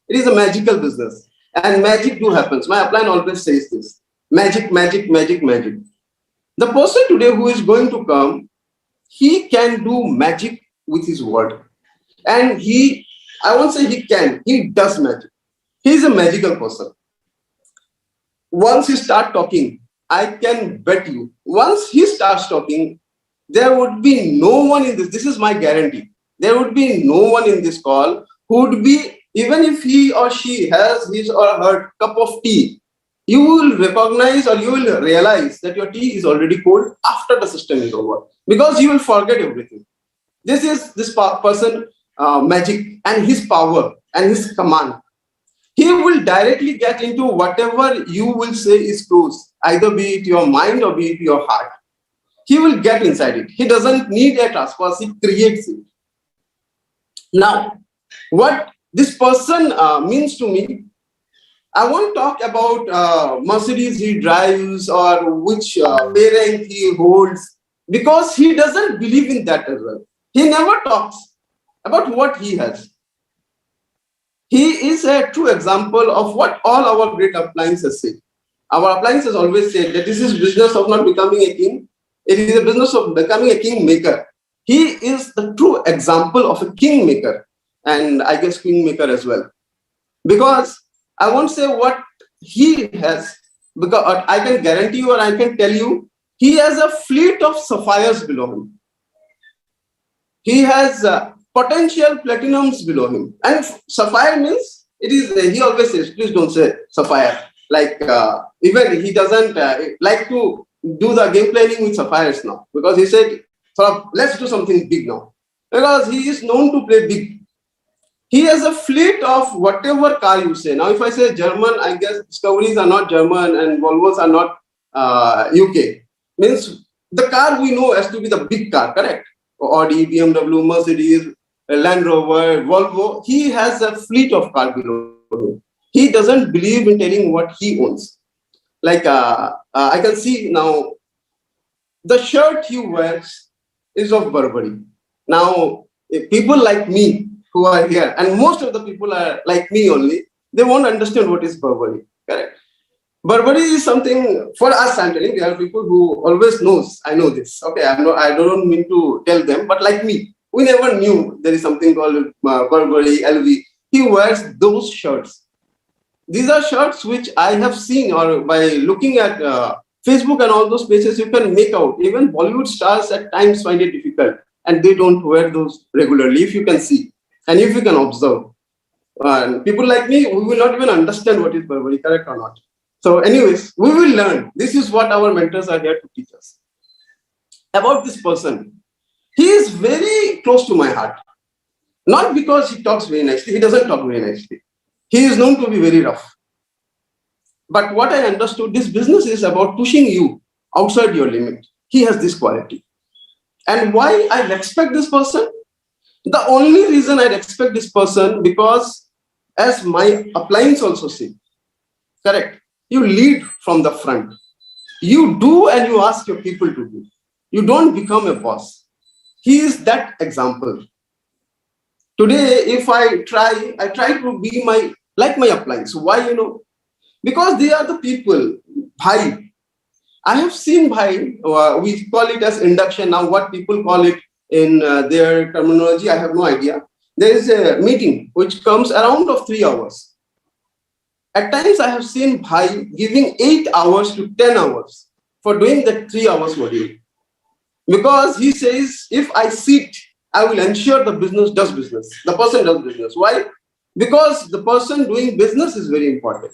It is a magical business. And magic do happens. My upline always says this. Magic, magic, magic, magic. The person today who is going to come, he can do magic with his word. And I won't say he can, he does magic. He is a magical person. Once he starts talking, I can bet you, once he starts talking, there would be no one in this is my guarantee. There would be no one in this call who would be, even if he or she has his or her cup of tea, you will recognize or you will realize that your tea is already cold after the system is over, because you will forget everything. This is this person magic and his power and his command. He will directly get into whatever you will say is close, either be it your mind or be it your heart. He will get inside it. He doesn't need a task force, he creates it. Now, what this person means to me, I won't talk about Mercedes he drives or which pay rank he holds, because he doesn't believe in that as well. He never talks about what he has. He is a true example of what all our great appliances say. Our appliances always say that this is business of not becoming a king. It is a business of becoming a king maker. He is the true example of a king maker, and I guess queen maker as well. Because I won't say what he has, because I can guarantee you or I can tell you, he has a fleet of sapphires below him. He has potential platinums below him. And sapphire means, it is, he always says, please don't say sapphire. Like, even he doesn't like to do the game planning with sapphires now, because he said, let's do something big now. Because he is known to play big. He has a fleet of whatever car you say. Now, if I say German, I guess Discoveries are not German and Volvos are not UK. Means the car we know has to be the big car, correct? Audi, BMW, Mercedes, Land Rover, Volvo. He has a fleet of cars below him. He doesn't believe in telling what he owns. Like I can see now, the shirt he wears is of Burberry. Now, if people like me who are here, and most of the people are like me only, they won't understand what is Burberry, correct? Burberry is something, for us, I'm telling, there are people who always knows, I know this. Okay, I don't mean to tell them, but like me, we never knew there is something called Burberry, LV. He wears those shirts. These are shirts which I have seen, or by looking at Facebook and all those places, you can make out. Even Bollywood stars at times find it difficult, and they don't wear those regularly, if you can see, and if you can observe. People like me, we will not even understand what is Burberry, correct or not. So anyways, we will learn. This is what our mentors are here to teach us. About this person, he is very close to my heart. Not because he talks very nicely, he doesn't talk very nicely. He is known to be very rough. But what I understood, this business is about pushing you outside your limit. He has this quality. And why I respect this person? The only reason I respect this person, because as my uplines also say, correct, you lead from the front. You do and you ask your people to do. You don't become a boss. He is that example. Today, if I try to be like my uplines. Why, Because they are the people, bhai. I have seen bhai, we call it as induction. Now what people call it in their terminology, I have no idea. There is a meeting which comes around of 3 hours. At times I have seen bhai giving 8 hours to 10 hours for doing that 3 hours module. Because he says, if I sit, I will ensure the business does business. The person does business. Why? Because the person doing business is very important.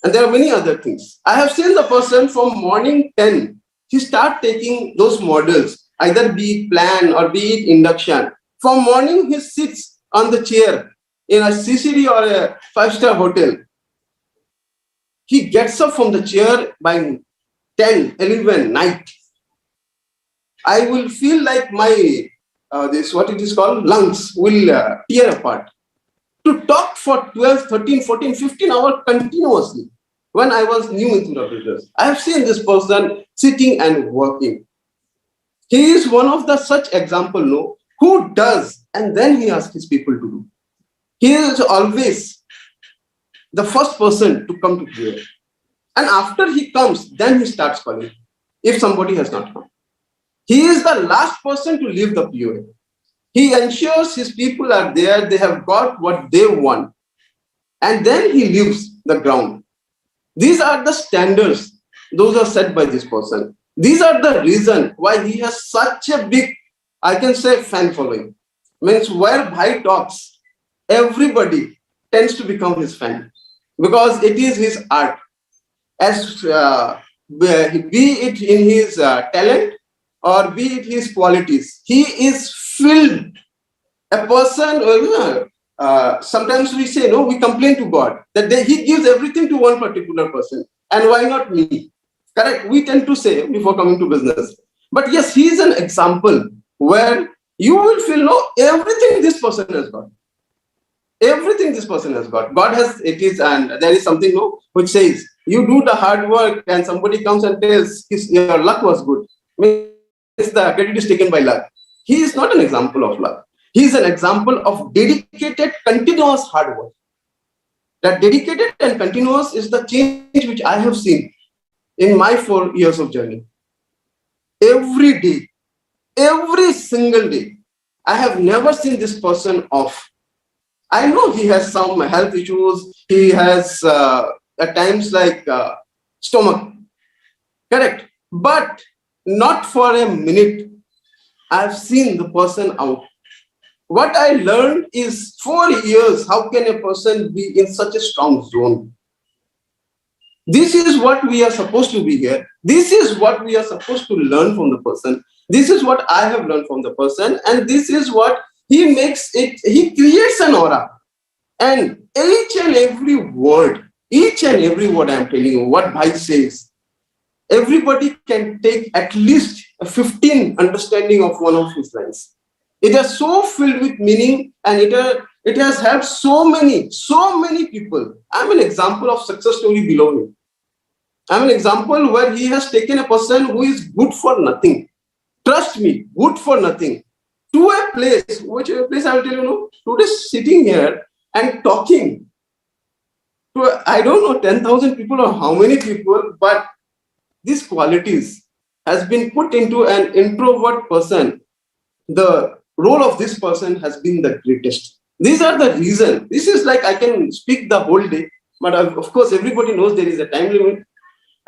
And there are many other things. I have seen the person from morning 10, he start taking those models, either be it plan or be it induction. From morning, he sits on the chair in a CCD or a 5-star hotel. He gets up from the chair by 10, 11 night. I will feel like my, what it is called, lungs will tear apart. To talk for 12, 13, 14, 15 hours continuously when I was new into the business. I have seen this person sitting and working. He is one of the such example, who does, and then he asks his people to do. He is always the first person to come to POA. And after he comes, then he starts calling, if somebody has not come. He is the last person to leave the POA. He ensures his people are there, they have got what they want. And then he leaves the ground. These are the standards, those are set by this person. These are the reason why he has such a big, I can say, fan following. Means where Bhai talks, everybody tends to become his fan because it is his art. As be it in his talent or be it his qualities, he is filled. A person, sometimes we say, no, we complain to God that he gives everything to one particular person. And why not me? Correct? We tend to say before coming to business. But yes, he is an example where you will feel, no, everything this person has got. Everything this person has got. God has, it is, and there is something, no, which says, you do the hard work and somebody comes and tells your luck was good. Means the credit is taken by luck. He is not an example of luck. He is an example of dedicated, continuous hard work. That dedicated and continuous is the change which I have seen in my 4 years of journey. Every day, every single day, I have never seen this person off. I know he has some health issues. He has at times like stomach. Correct. But not for a minute. I've seen the person out. What I learned is 4 years, how can a person be in such a strong zone? This is what we are supposed to be here. This is what we are supposed to learn from the person. This is what I have learned from the person. And this is what he makes it, he creates an aura. And each and every word I am telling you, what Bhai says, everybody can take at least a 15 understanding of one of his lines. It is so filled with meaning and it has helped so many people. I'm an example of success story below him. I'm an example where he has taken a person who is good for nothing. Trust me, good for nothing. To a place, which place I will tell you, no, today sitting here and talking to, I don't know, 10,000 people or how many people, but these qualities has been put into an introvert person. The role of this person has been the greatest. These are the reason. This is like I can speak the whole day, but of course everybody knows there is a time limit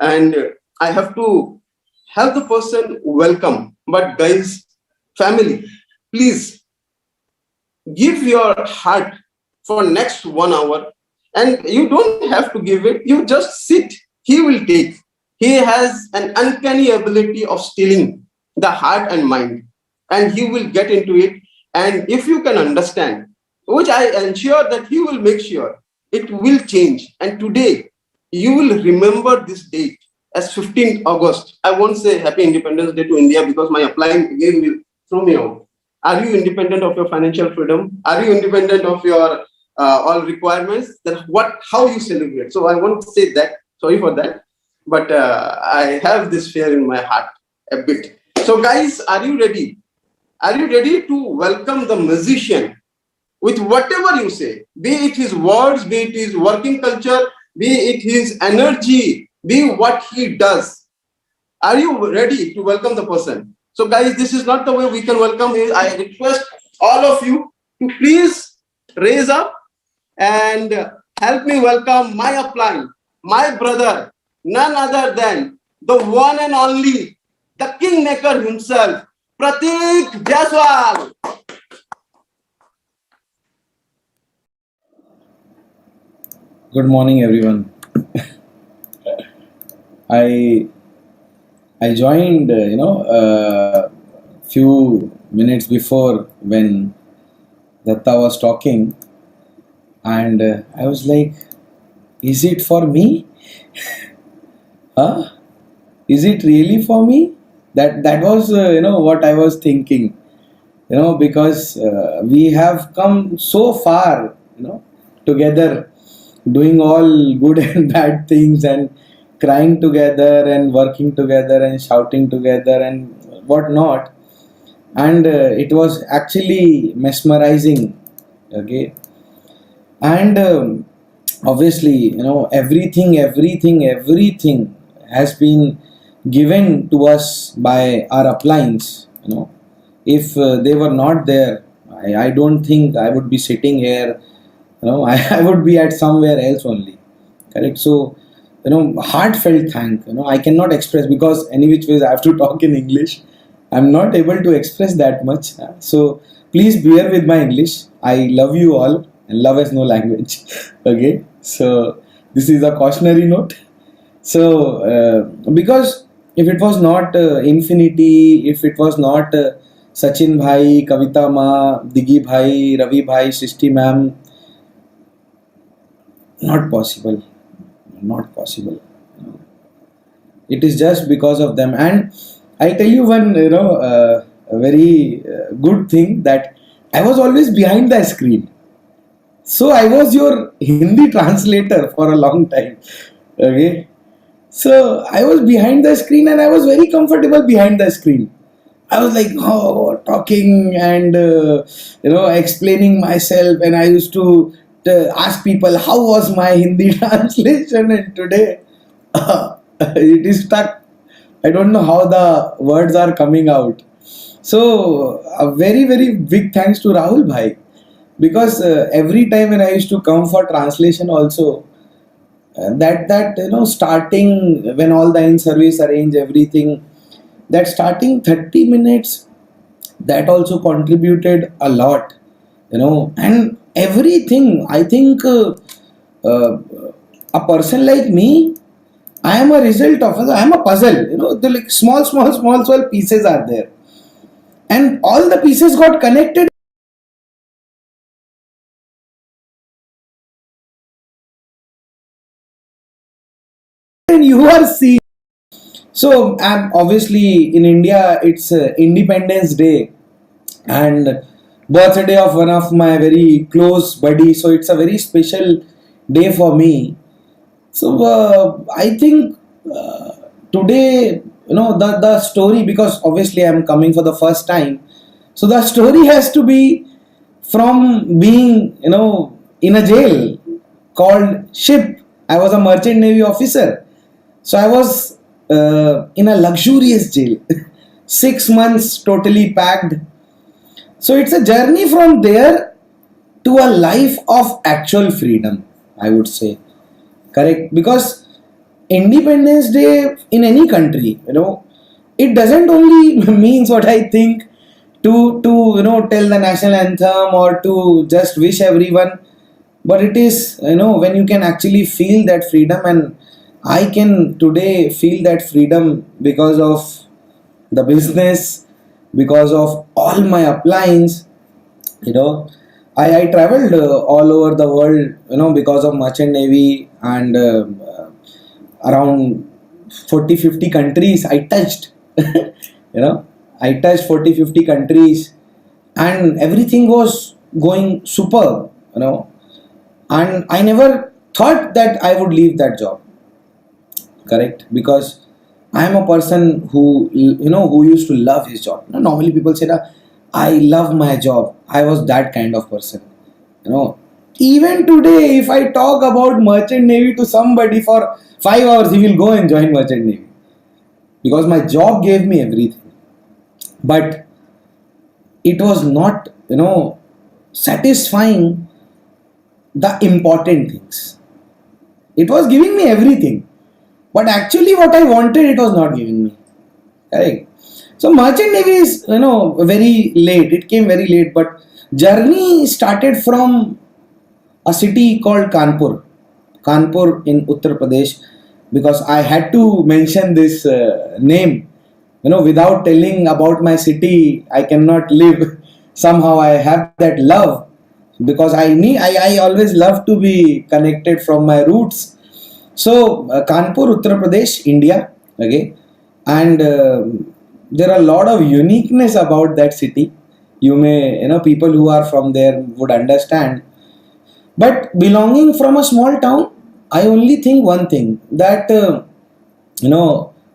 and I have to have the person welcome. But guys, family, please give your heart for next 1 hour and you don't have to give it. You just sit. He will take. He has an uncanny ability of stealing the heart and mind. And he will get into it. And if you can understand, which I ensure that he will make sure, it will change. And today, you will remember this date as 15th August. I won't say Happy Independence Day to India because my applying again will throw me out. Are you independent of your financial freedom? Are you independent of your all requirements? Then how you celebrate? So I won't say that. Sorry for that. But I have this fear in my heart a bit. So guys, are you ready? Are you ready to welcome the musician with whatever you say? Be it his words, be it his working culture, be it his energy, be what he does. Are you ready to welcome the person? So guys, this is not the way we can welcome him. I request all of you to please raise up and help me welcome my upline, my brother, none other than the one and only, the kingmaker himself, PRATEEK JAISWAL. Good morning, everyone. I joined, few minutes before when Datta was talking, and I was like, "Is it for me? Huh? Is it really for me?" That was, what I was thinking. Because we have come so far, together, doing all good and bad things and crying together and working together and shouting together and whatnot. And it was actually mesmerizing. Okay. And obviously, everything has been given to us by our uplines. If they were not there, I don't think I would be sitting here. I would be at somewhere else only. Correct. So, heartfelt thank. I cannot express, because any which ways I have to talk in English. I'm not able to express that much. So please bear with my English. I love you all, and love has no language. Okay. So this is a cautionary note. So because if it was not Infinity, if it was not Sachin bhai, Kavita ma, Digi bhai, Ravi bhai, Srishti ma'am, not possible. Not possible. It is just because of them. And I tell you one, a very good thing, that I was always behind the screen. So I was your Hindi translator for a long time. Okay. So I was behind the screen, and I was very comfortable behind the screen. I was like, talking and explaining myself, and I used to ask people how was my Hindi translation, and today it is stuck. I don't know how the words are coming out. So a very very big thanks to Rahul bhai, because every time when I used to come for translation also, that starting when all the in service arrange everything, that starting 30 minutes, that also contributed a lot, and everything. I think uh, a person like me, I am a result of, I am a puzzle, the like small pieces are there, and all the pieces got connected, and you are seeing. So obviously in India it's Independence Day and birthday of one of my very close buddy. So it's a very special day for me. So I think today, the story, because obviously I'm coming for the first time. So the story has to be from being, in a jail called Ship. I was a merchant navy officer. So I was in a luxurious jail, 6 months totally packed. So it's a journey from there to a life of actual freedom, I would say. Correct? Because Independence Day in any country, it doesn't only means what I think to tell the national anthem or to just wish everyone, but it is when you can actually feel that freedom. And I can today feel that freedom because of the business, because of all my uplines. I traveled all over the world, because of merchant navy, and around 40-50 countries I touched. I touched 40-50 countries, and everything was going superb. And I never thought that I would leave that job. Correct? Because I am a person who used to love his job. Normally people say that I love my job. I was that kind of person. Even today, if I talk about merchant navy to somebody for 5 hours, he will go and join merchant navy, because my job gave me everything. But it was not, satisfying the important things. It was giving me everything, but actually what I wanted, it was not giving me. Correct? So merchant navy is, very late. It came very late, but journey started from a city called Kanpur. Kanpur in Uttar Pradesh, because I had to mention this name. Without telling about my city, I cannot live. Somehow I have that love, because I always love to be connected from my roots. So Kanpur, Uttar Pradesh, India. Okay, and there are a lot of uniqueness about that city. You may, people who are from there would understand. But belonging from a small town, I only think one thing, that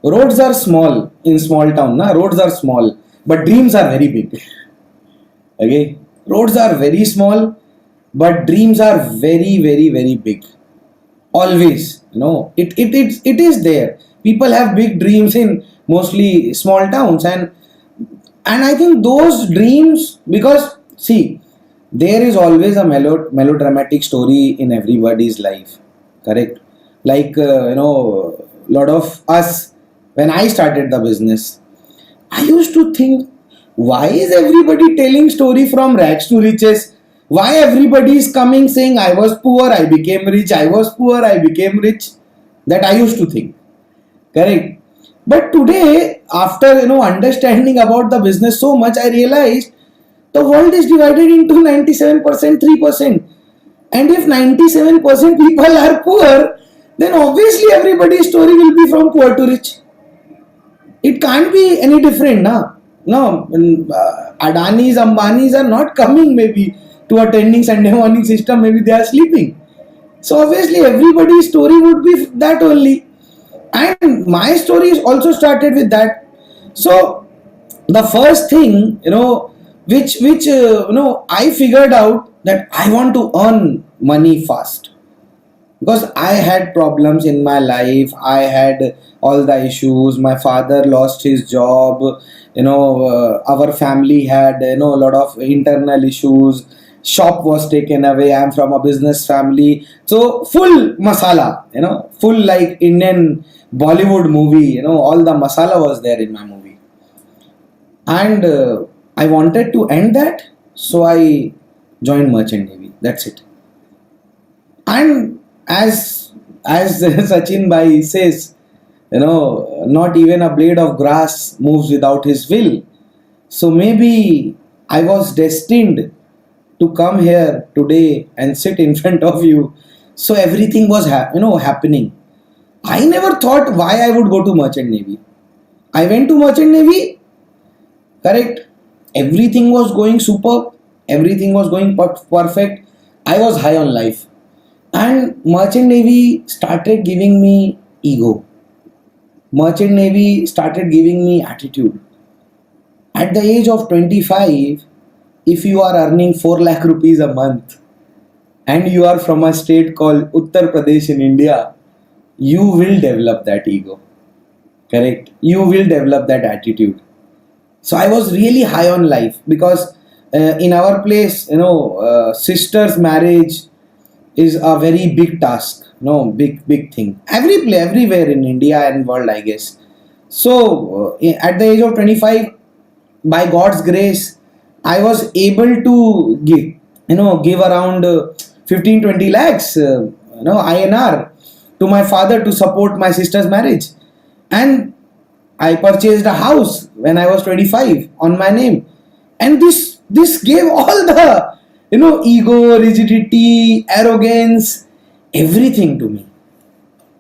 roads are small in small town. Roads are small, but dreams are very big. Okay, roads are very small, but dreams are very, very, very big. Always, it is there. People have big dreams in mostly small towns, and I think those dreams, because see, there is always a melodramatic story in everybody's life, correct? Like lot of us, when I started the business, I used to think, why is everybody telling story from rags to riches? Why everybody is coming saying, I was poor, I became rich, I was poor, I became rich? That I used to think, correct? But today, after understanding about the business so much, I realized the world is divided into 97% 3%. And if 97% people are poor, then obviously everybody's story will be from poor to rich. It can't be any different, na? No, Adanis, Ambanis are not coming maybe to attending Sunday morning system. Maybe they are sleeping. So obviously everybody's story would be that only. And my story is also started with that. So the first thing, which I figured out that I want to earn money fast, because I had problems in my life. I had all the issues. My father lost his job. Our family had a lot of internal issues. Shop was taken away. I'm from a business family, so full masala. Full like Indian Bollywood movie. All the masala was there in my movie, and I wanted to end that, so I joined Merchant Navy. That's it. And as Sachin Bhai says, not even a blade of grass moves without his will. So maybe I was destined to come here today and sit in front of you. So everything was happening. I never thought why I would go to Merchant Navy. I went to Merchant Navy, correct? Everything was going superb. Everything was going perfect. I was high on life. And Merchant Navy started giving me ego. Merchant Navy started giving me attitude. At the age of 25, if you are earning 4 lakh rupees a month and you are from a state called Uttar Pradesh in India, you will develop that ego. Correct? You will develop that attitude. So I was really high on life, because in our place, sister's marriage is a very big task, big thing. Everywhere in India and world, I guess. So at the age of 25, by God's grace, I was able to give around 15-20 lakhs, INR to my father to support my sister's marriage. And I purchased a house when I was 25 on my name. And this gave all the ego, rigidity, arrogance, everything to me.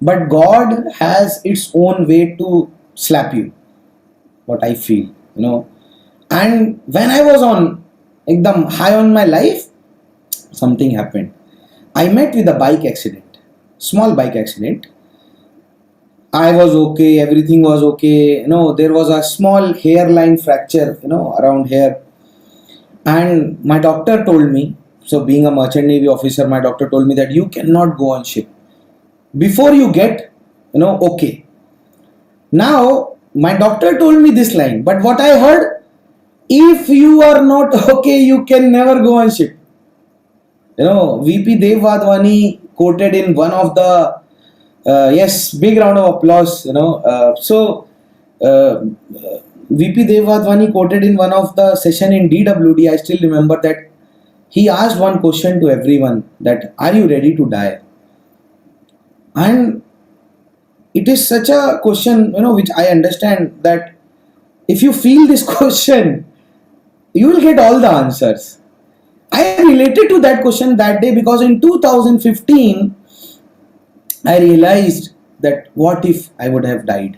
But God has its own way to slap you, what I feel. And when I was on ekdam high on my life, something happened. I met with a bike accident, small bike accident. I was okay, everything was okay. There was a small hairline fracture, around here. And my doctor told me, so being a Merchant Navy officer, my doctor told me that you cannot go on ship before you get, okay. Now, my doctor told me this line, but what I heard, if you are not okay, you can never go on ship. VP Devadwani quoted in one of the, yes, big round of applause, VP Devadwani quoted in one of the session in DWD, I still remember that he asked one question to everyone, that are you ready to die? And it is such a question, which I understand that if you feel this question, you will get all the answers. I related to that question that day, because in 2015, I realized that what if I would have died?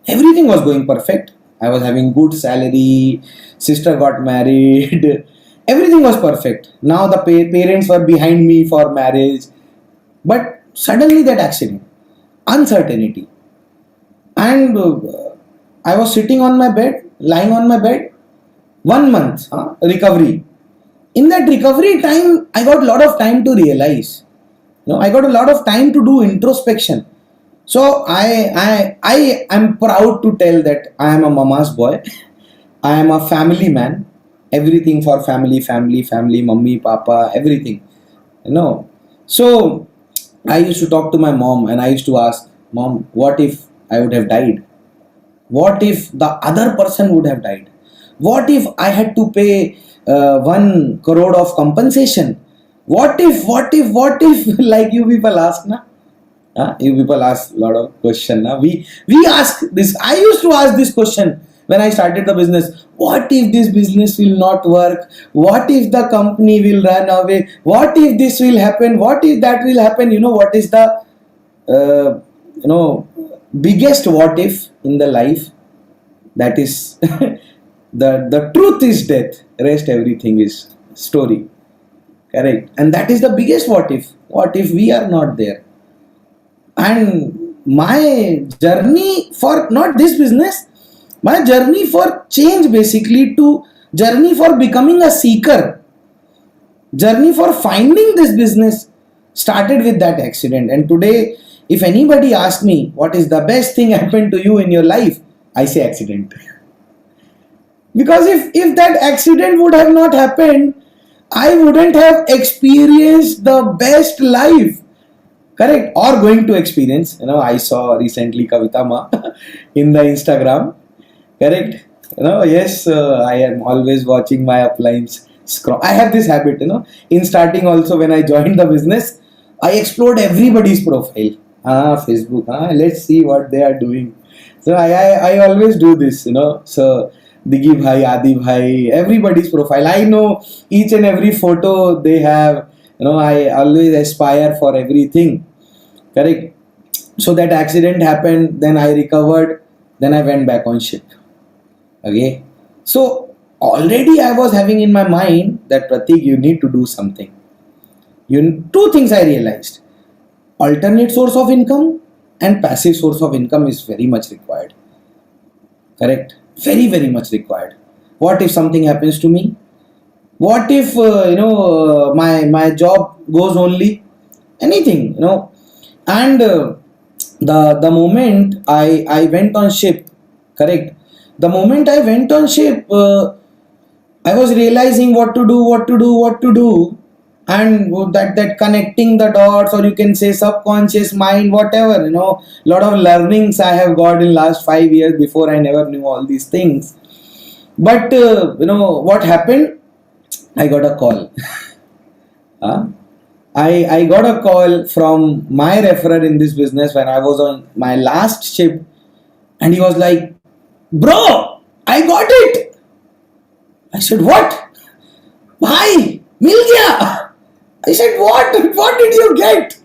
Everything was going perfect. I was having good salary, sister got married, everything was perfect. Now the parents were behind me for marriage. But suddenly that accident, uncertainty. And I was sitting on my bed, lying on my bed, 1 month recovery. in that recovery time, I got a lot of time to realize. I got a lot of time to do introspection. So I am proud to tell that I am a mama's boy. I am a family man. Everything for family, mummy, papa, everything. So I used to talk to my mom and I used to ask, Mom, what if I would have died? What if the other person would have died? What if I had to pay 1 crore of compensation? What if, like you people ask, na? You people ask a lot of questions. We ask this. I used to ask this question when I started the business. What if this business will not work? What if the company will run away? What if this will happen? What if that will happen? What is the biggest what if in the life? That is the truth is death. Rest everything is story. Correct. And that is the biggest what if. What if we are not there? And my journey for not this business, my journey for change basically to journey for becoming a seeker, journey for finding this business started with that accident. And today, if anybody asks me what is the best thing happened to you in your life, I say accident. Because if that accident would have not happened, I wouldn't have experienced the best life. Correct? Or going to experience. I saw recently Kavita Ma in the Instagram. Correct? Yes, I am always watching my uplines scroll. I have this habit, in starting also when I joined the business, I explored everybody's profile. Facebook, let's see what they are doing. So I always do this, So Digi Bhai, Adi Bhai, everybody's profile. I know each and every photo they have. I always aspire for everything. Correct? So that accident happened, then I recovered, then I went back on ship. Okay? So already I was having in my mind that Prateek, you need to do something. Two things I realized. Alternate source of income and passive source of income is very much required. Correct? Very, very much required. What if something happens to me? What if my job goes only? Anything, And the moment I went on ship, correct? The moment I went on ship, I was realizing what to do, and that connecting the dots, or you can say subconscious mind, whatever, lot of learnings I have got in last 5 years. Before I never knew all these things. But what happened? I got a call. I got a call from my referrer in this business when I was on my last ship, and he was like, "Bro, I got it." I said, "What? Why? Mil gaya?" I said, "What? What did you get?"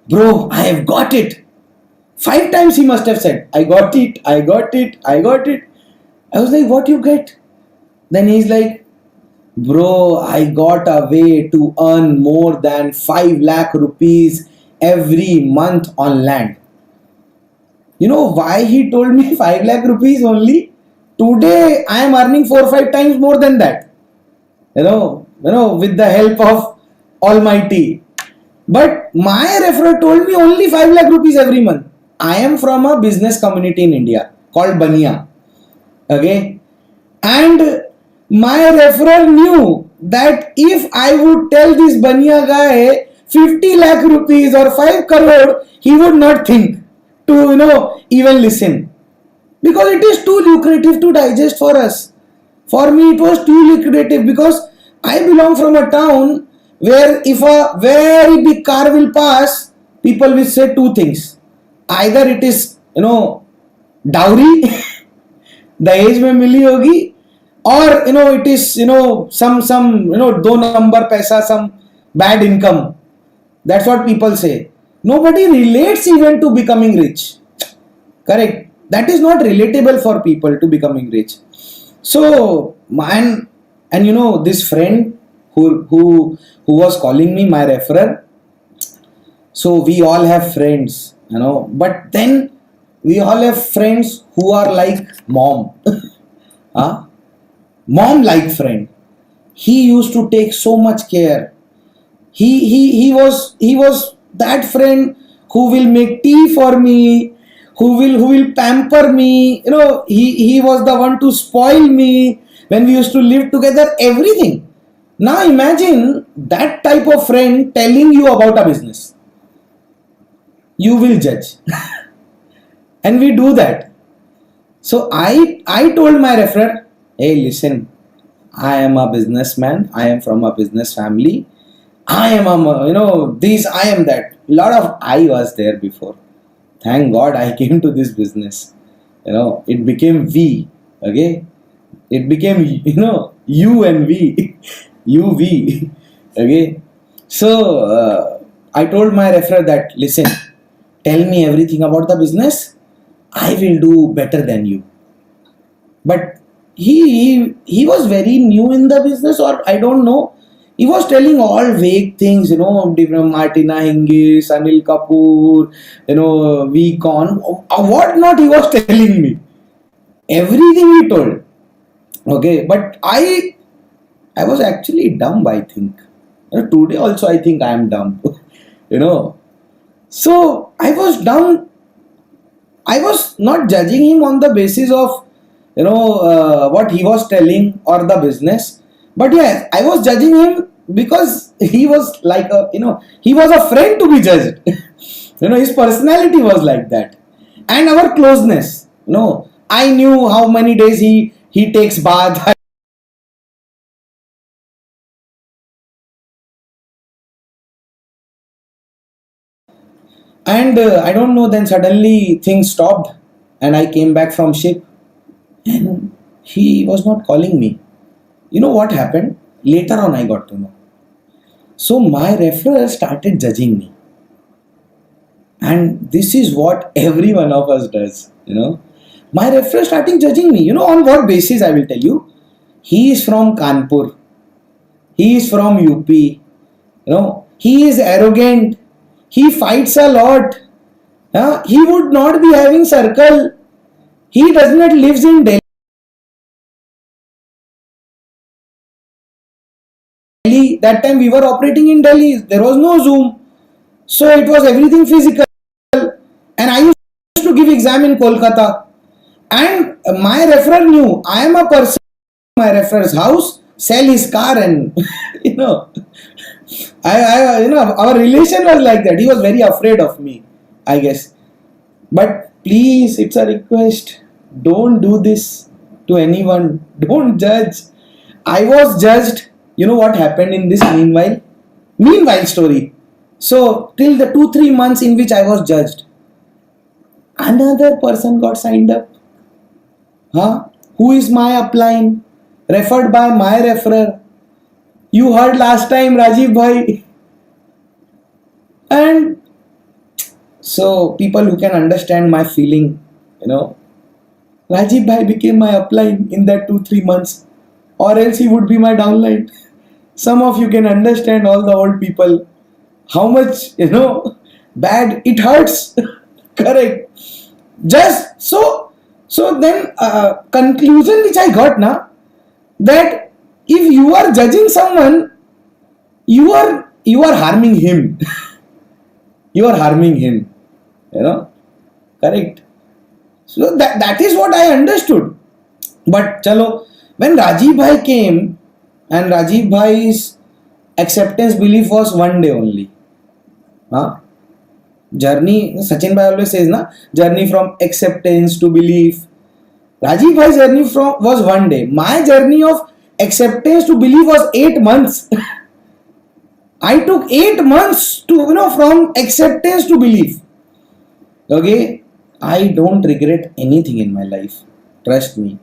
"Bro, I have got it." 5 times he must have said, "I got it, I got it, I got it." I was like, "What you get?" Then he's like, "Bro, I got a way to earn more than 5 lakh rupees every month on land." You know why he told me 5 lakh rupees only? Today I am earning 4-5 times more than that. With the help of Almighty. But my referrer told me only 5 lakh rupees every month. I am from a business community in India called Bania. Okay? And my referrer knew that if I would tell this Bania guy 50 lakh rupees or 5 crore, he would not think to, even listen. Because it is too lucrative to digest for us. For me, it was too lucrative because I belong from a town where if a very big car will pass, people will say 2 things. Either it is, dowry, दहेज में मिली होगी, or it is some दो number पैसा, some bad income. That's what people say. Nobody relates even to becoming rich. Correct? That is not relatable for people to becoming rich. So and this friend who was calling me, my referrer. So we all have friends, but then we all have friends who are like mom. Mom like friend. He used to take so much care. He was that friend who will make tea for me, who will pamper me. He was the one to spoil me when we used to live together. Everything. Now imagine that type of friend telling you about a business. You will judge, and we do that. So I told my referrer, hey, listen, I am a businessman. I am from a business family. I am a, this, I am that. Lot of I was there before. Thank God I came to this business. It became we. Okay. It became, you and we. You, we. Okay. So, I told my referrer that, listen, tell me everything about the business. I will do better than you. But he was very new in the business, or I don't know. He was telling all vague things, different Martina Hingis, Anil Kapoor, Vcon, what not he was telling me. Everything he told. Okay, but I was actually dumb, I think. Today also I think I am dumb. So I was dumb. I was not judging him on the basis of what he was telling or the business, but yeah, I was judging him because he was like he was a friend to be judged. His personality was like that, and our closeness. I knew how many days he takes bath. And I don't know, then suddenly things stopped and I came back from ship and he was not calling me. You know what happened? Later on I got to know. So my referrer started judging me. And this is what every one of us does, My referrer started judging me. On what basis I will tell you. He is from Kanpur. He is from UP. He is arrogant. He fights a lot. He would not be having circle. He does not lives in Delhi. That time we were operating in Delhi. There was no Zoom. So it was everything physical. And I used to give exam in Kolkata. And my referrer knew I am a person in my referrer's house, sell his car and our relation was like that. He was very afraid of me, I guess. But please, it's a request. Don't do this to anyone. Don't judge. I was judged. You know what happened in this meanwhile? Meanwhile story. So, till the 2-3 months in which I was judged, another person got signed up. Who is my upline? Referred by my referrer. You heard last time, Rajiv Bhai. And so, people who can understand my feeling, Rajiv Bhai became my upline in that 2-3 months, or else he would be my downline. Some of you can understand, all the old people, how much, bad it hurts. Correct. Just so then, conclusion which I got now, that if you are judging someone, you are harming him. You are harming him. Correct. So that is what I understood. But chalo, when Rajiv Bhai came, and Rajiv Bhai's acceptance belief was one day only. Journey, Sachin Bhai always says, journey from acceptance to belief. Rajiv Bhai's journey was one day. My journey of acceptance to belief was 8 months. I took 8 months to, from acceptance to belief. Okay, I don't regret anything in my life. Trust me,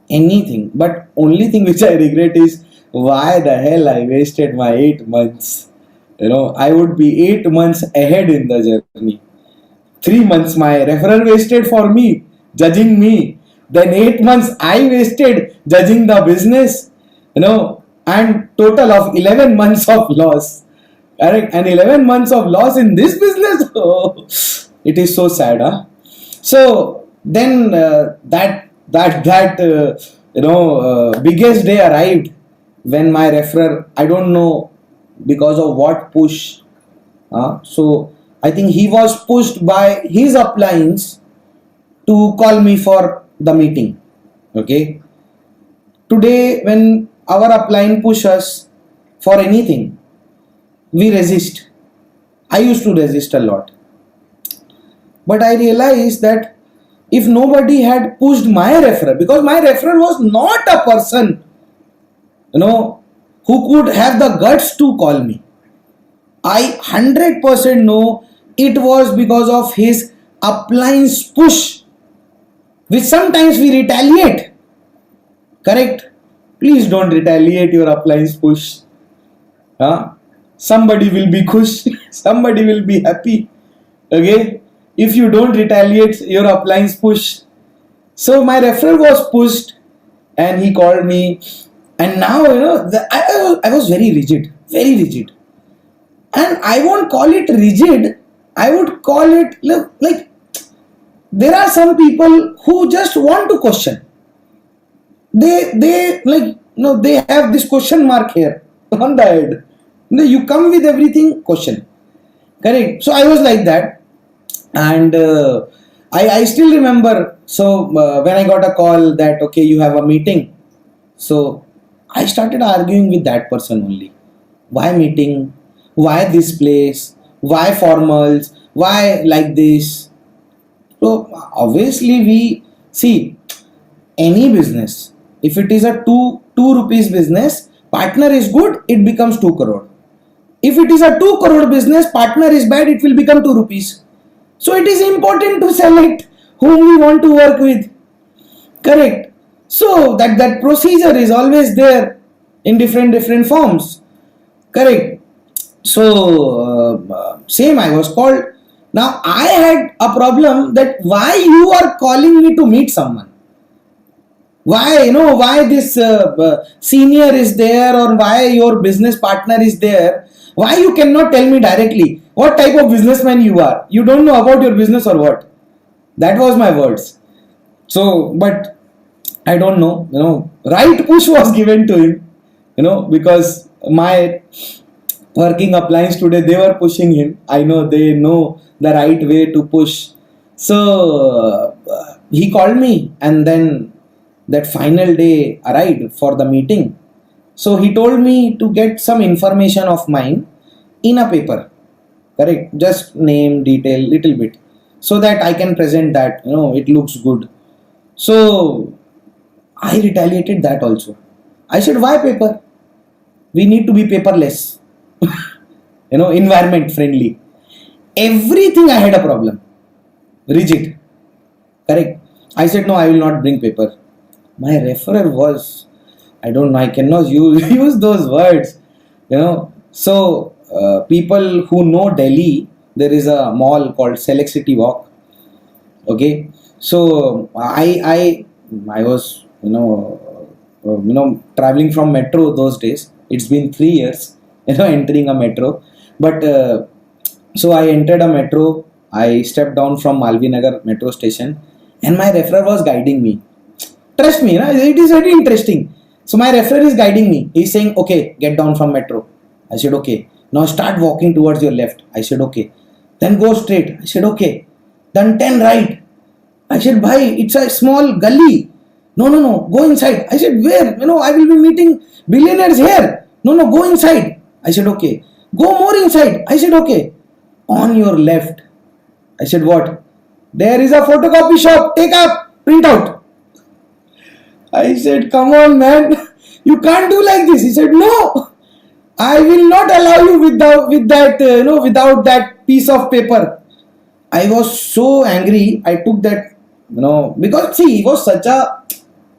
anything. But only thing which I regret is why the hell I wasted my 8 months. I would be 8 months ahead in the journey. 3 months my referrer wasted for me, judging me. Then 8 months I wasted judging the business, and total of 11 months of loss. Correct? And 11 months of loss in this business. Oh, it is so sad, So then biggest day arrived when my referrer, I don't know because of what push. So I think he was pushed by his uplines to call me for the meeting. Okay. Today, when our upline push us for anything, we resist. I used to resist a lot. But I realized that if nobody had pushed my referrer, because my referrer was not a person, who could have the guts to call me. I 100% know it was because of his uplines push, which sometimes we retaliate. Correct? Please don't retaliate your uplines push. Somebody will be khush, somebody will be happy. Okay? If you don't retaliate your uplines push. So my referral was pushed and he called me, and now I was very rigid, very rigid. And I won't call it rigid, I would call it like there are some people who just want to question. They they have this question mark here on the head. You come with everything question. Correct. So I was like that. And I still remember, so when I got a call that okay, you have a meeting, so I started arguing with that person only. Why meeting? Why this place? Why formals? Why like this? So obviously we see any business, if it is a 2 rupees business, partner is good, it becomes 2 crore. If it is a 2 crore business, partner is bad, it will become 2 rupees. So it is important to select whom we want to work with. Correct. So that procedure is always there in different forms. Correct. So same, I was called. Now I had a problem that why you are calling me to meet someone. Why why this senior is there, or why your business partner is there. Why you cannot tell me directly what type of businessman you are? You don't know about your business or what? That was my words. So, but I don't know, right push was given to him, because my working uplines today, they were pushing him. I know they know the right way to push. So, he called me, and then that final day arrived for the meeting. So he told me to get some information of mine in a paper. Correct? Just name, detail, little bit, so that I can present that, it looks good. So I retaliated that also. I said, why paper? We need to be paperless, environment friendly. Everything I had a problem. Rigid. Correct? I said, no, I will not bring paper. My referrer was, I don't know, I cannot use those words, So people who know Delhi, there is a mall called Select City Walk. Okay, so I was traveling from metro those days. It's been 3 years, entering a metro. But so I entered a metro. I stepped down from Malvinagar metro station, and my referrer was guiding me. Trust me, it is very interesting. So my referrer is guiding me. He's saying, okay, get down from metro. I said, okay. Now start walking towards your left. I said, okay. Then go straight. I said, okay. Then 10 right. I said, bhai, it's a small gully. No, go inside. I said, where? I will be meeting billionaires here. No, go inside. I said, okay. Go more inside. I said, okay. On your left. I said, what? There is a photocopy shop. Take a printout. I said, come on, man. You can't do like this. He said, no. I will not allow you without that piece of paper. I was so angry. I took that, because see, he was such a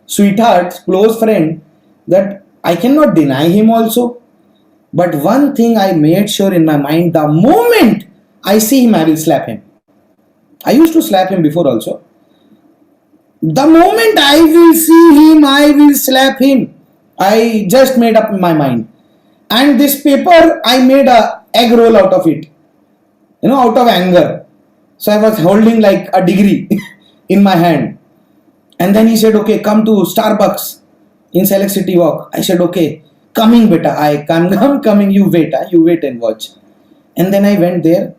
sweetheart, close friend, that I cannot deny him also. But one thing I made sure in my mind, the moment I see him, I will slap him. I used to slap him before also. The moment I will see him, I will slap him. I just made up my mind. And this paper, I made a egg roll out of it. Out of anger. So I was holding like a degree in my hand. And then he said, okay, come to Starbucks in Select City Walk. I said, okay. coming beta, I'm coming, you wait, you wait and watch. And then I went there,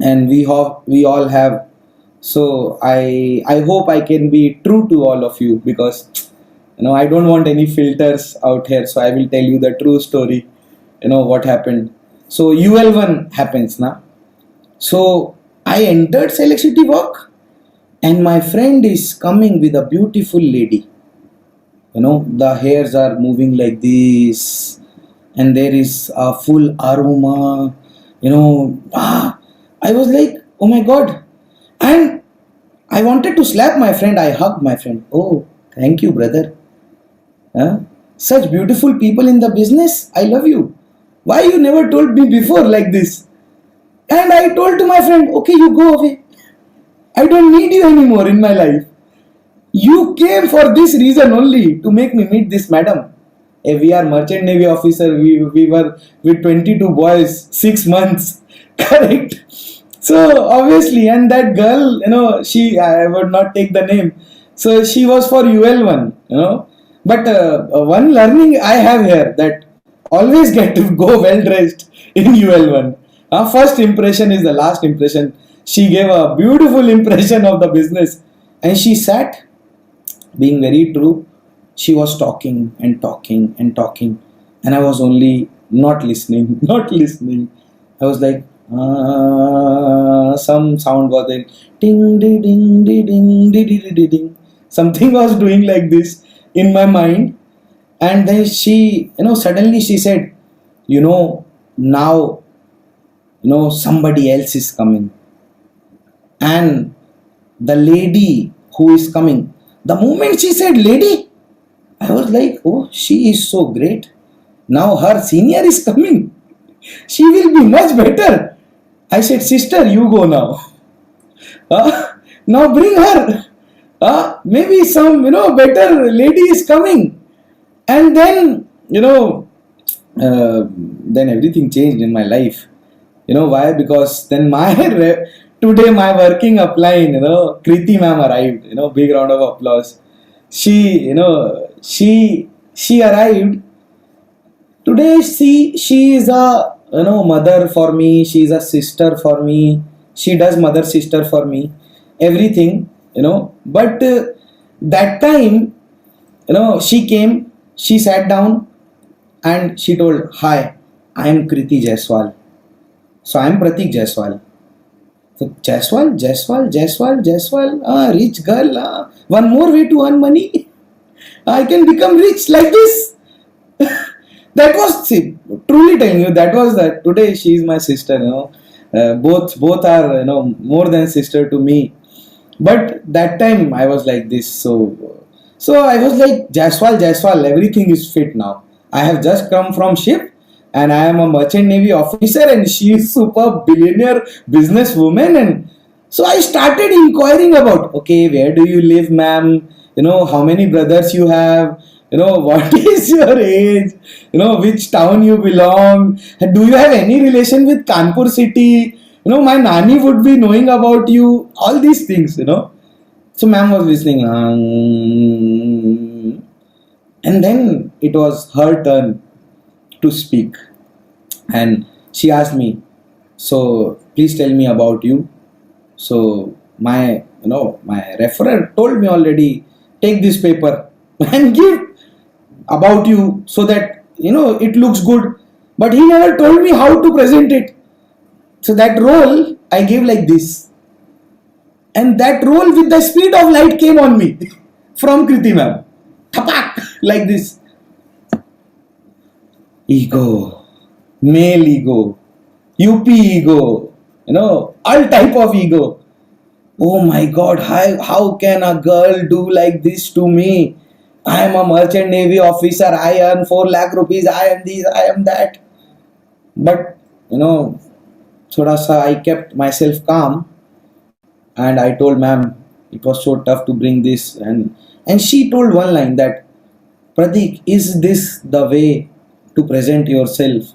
and we all have, so I hope I can be true to all of you, because I don't want any filters out here, so I will tell you the true story, what happened. So UL1 happens now. So I entered select city walk, and my friend is coming with a beautiful lady. The hairs are moving like this, and there is a full aroma. I was like, oh my god. And I wanted to slap my friend. I hugged my friend. Oh, thank you, brother. Huh? Such beautiful people in the business. I love you. Why you never told me before like this? And I told to my friend, okay, you go away. I don't need you anymore in my life. You came for this reason only, to make me meet this madam. We are merchant navy officer. We were with 22 boys, 6 months. Correct. So obviously, and that girl, I would not take the name. So she was for UL1, But one learning I have here, that always get to go well dressed in UL1. First impression is the last impression. She gave a beautiful impression of the business, and she sat, being very true. She was talking and talking and talking, and I was only not listening, not listening. I was like, some sound was there, ding, ding, ding, ding, ding, ding, ding, ding. Something was doing like this in my mind, and then she, suddenly she said, now, somebody else is coming, and the lady who is coming. The moment she said lady, I was like, oh, she is so great. Now her senior is coming. She will be much better. I said, sister, you go now. Now bring her. Maybe some, better lady is coming. And then, then everything changed in my life. Why? Because then today my working upline, Kriti ma'am arrived. Big round of applause. She arrived. Today she is a mother for me. She is a sister for me. She does mother sister for me. Everything, But that time, she came. She sat down, and she told, "Hi, I am Kriti Jaiswal. So I am Prateek Jaiswal." So Jaiswal, rich girl. One more way to earn money. I can become rich like this. That was, see, truly telling you, that was that. Today she is my sister. Both are more than sister to me. But that time I was like this. So I was like, Jaiswal, everything is fit now. I have just come from ship, and I am a merchant navy officer, and she is super billionaire businesswoman. And so I started inquiring about, okay, where do you live, ma'am? How many brothers you have? What is your age? Which town you belong? Do you have any relation with Kanpur city? My nanny would be knowing about you. All these things, So ma'am was listening. And then it was her turn to speak. And she asked me, so please tell me about you. So my referrer told me already, take this paper and give about you, so that it looks good. But he never told me how to present it. So that role I gave like this, and that role with the speed of light came on me from Kriti ma'am, thapak, like this. Ego, male ego, UP ego, all type of ego. Oh my God, how can a girl do like this to me? I am a merchant navy officer. I earn 4 lakh rupees. I am this, I am that. But, thoda sa I kept myself calm, and I told ma'am, it was so tough to bring this. And she told one line that, Prateek, is this the way to present yourself?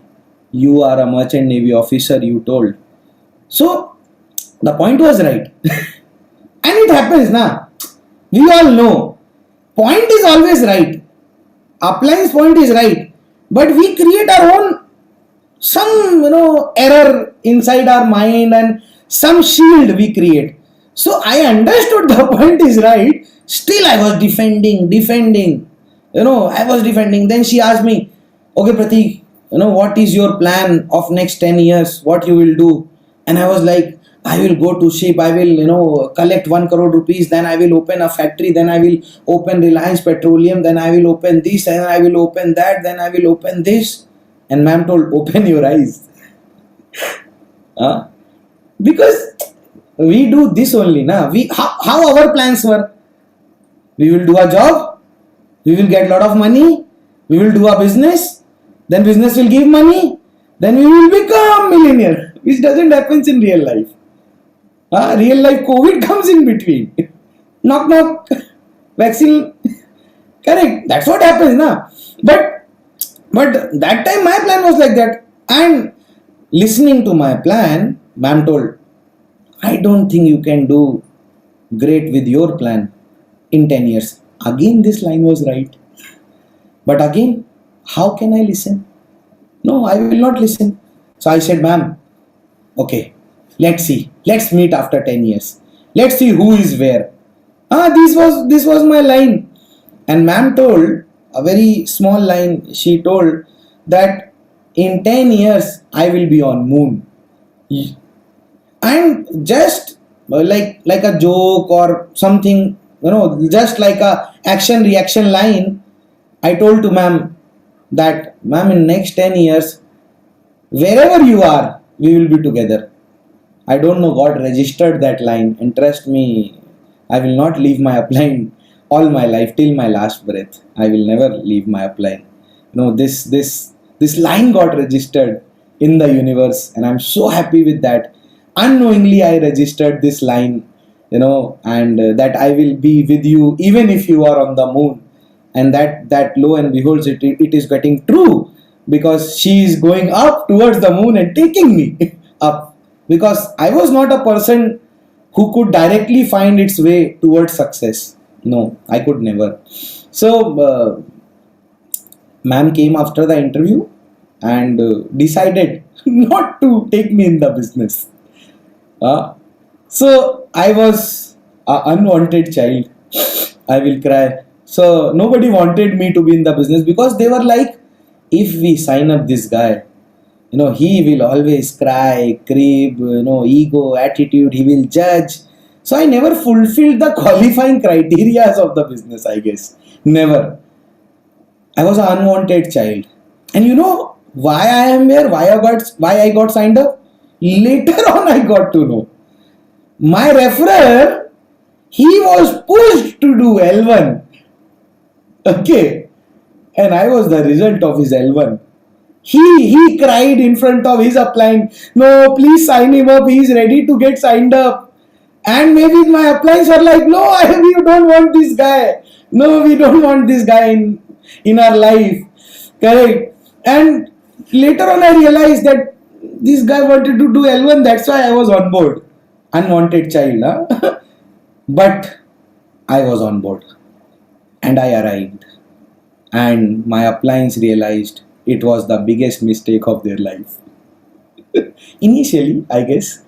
You are a merchant navy officer, you told. So, the point was right. And it happens, na. We all know. Point is always right. Upline's point is right. but we create our own some error inside our mind and some shield we create. So I understood the point is right. Still I was defending. I was defending. Then she asked me, okay Prateek, what is your plan of next 10 years? What you will do? And I was like, I will go to ship, I will, collect 1 crore rupees, then I will open a factory, then I will open Reliance Petroleum, then I will open this, and I will open that, then I will open this. And ma'am told, open your eyes. Because we do this only, na? How our plans were? We will do a job, we will get a lot of money, we will do a business, then business will give money, then we will become millionaire, which doesn't happen in real life. Real life COVID comes in between. Knock knock, vaccine. Correct. That's what happens, na. But that time my plan was like that. And listening to my plan, ma'am told, I don't think you can do great with your plan in 10 years. Again, this line was right. But again, how can I listen? No, I will not listen. So I said, ma'am, okay, let's see. Let's meet after 10 years. Let's see who is where. This was my line. And ma'am told, a very small line, she told that in 10 years, I will be on moon. And just like a joke or something, just like a action reaction line, I told to ma'am that, ma'am, in next 10 years, wherever you are, we will be together. I don't know, God registered that line, and trust me, I will not leave my upline all my life till my last breath. I will never leave my upline. This line got registered in the universe, and I'm so happy with that. Unknowingly, I registered this line, and that I will be with you even if you are on the moon. And that lo and behold, it is getting true, because she is going up towards the moon and taking me up. Because I was not a person who could directly find its way towards success. No, I could never. So, ma'am came after the interview and decided not to take me in the business. So, I was an unwanted child. I will cry. So, nobody wanted me to be in the business, because they were like, if we sign up this guy, he will always cry, crib, ego, attitude, he will judge. So I never fulfilled the qualifying criteria of the business, I guess. Never. I was an unwanted child. And why I am here, why I got signed up? Later on I got to know. My referrer, he was pushed to do L1. Okay. And I was the result of his L1. He cried in front of his upline, no, please sign him up, he's ready to get signed up. And maybe my uplines were like, no, we don't want this guy. No, we don't want this guy in our life. Correct. And later on I realized that this guy wanted to do L1, that's why I was on board. Unwanted child, huh? But I was on board. And I arrived. And my uplines realized it was the biggest mistake of their life. Initially, I guess.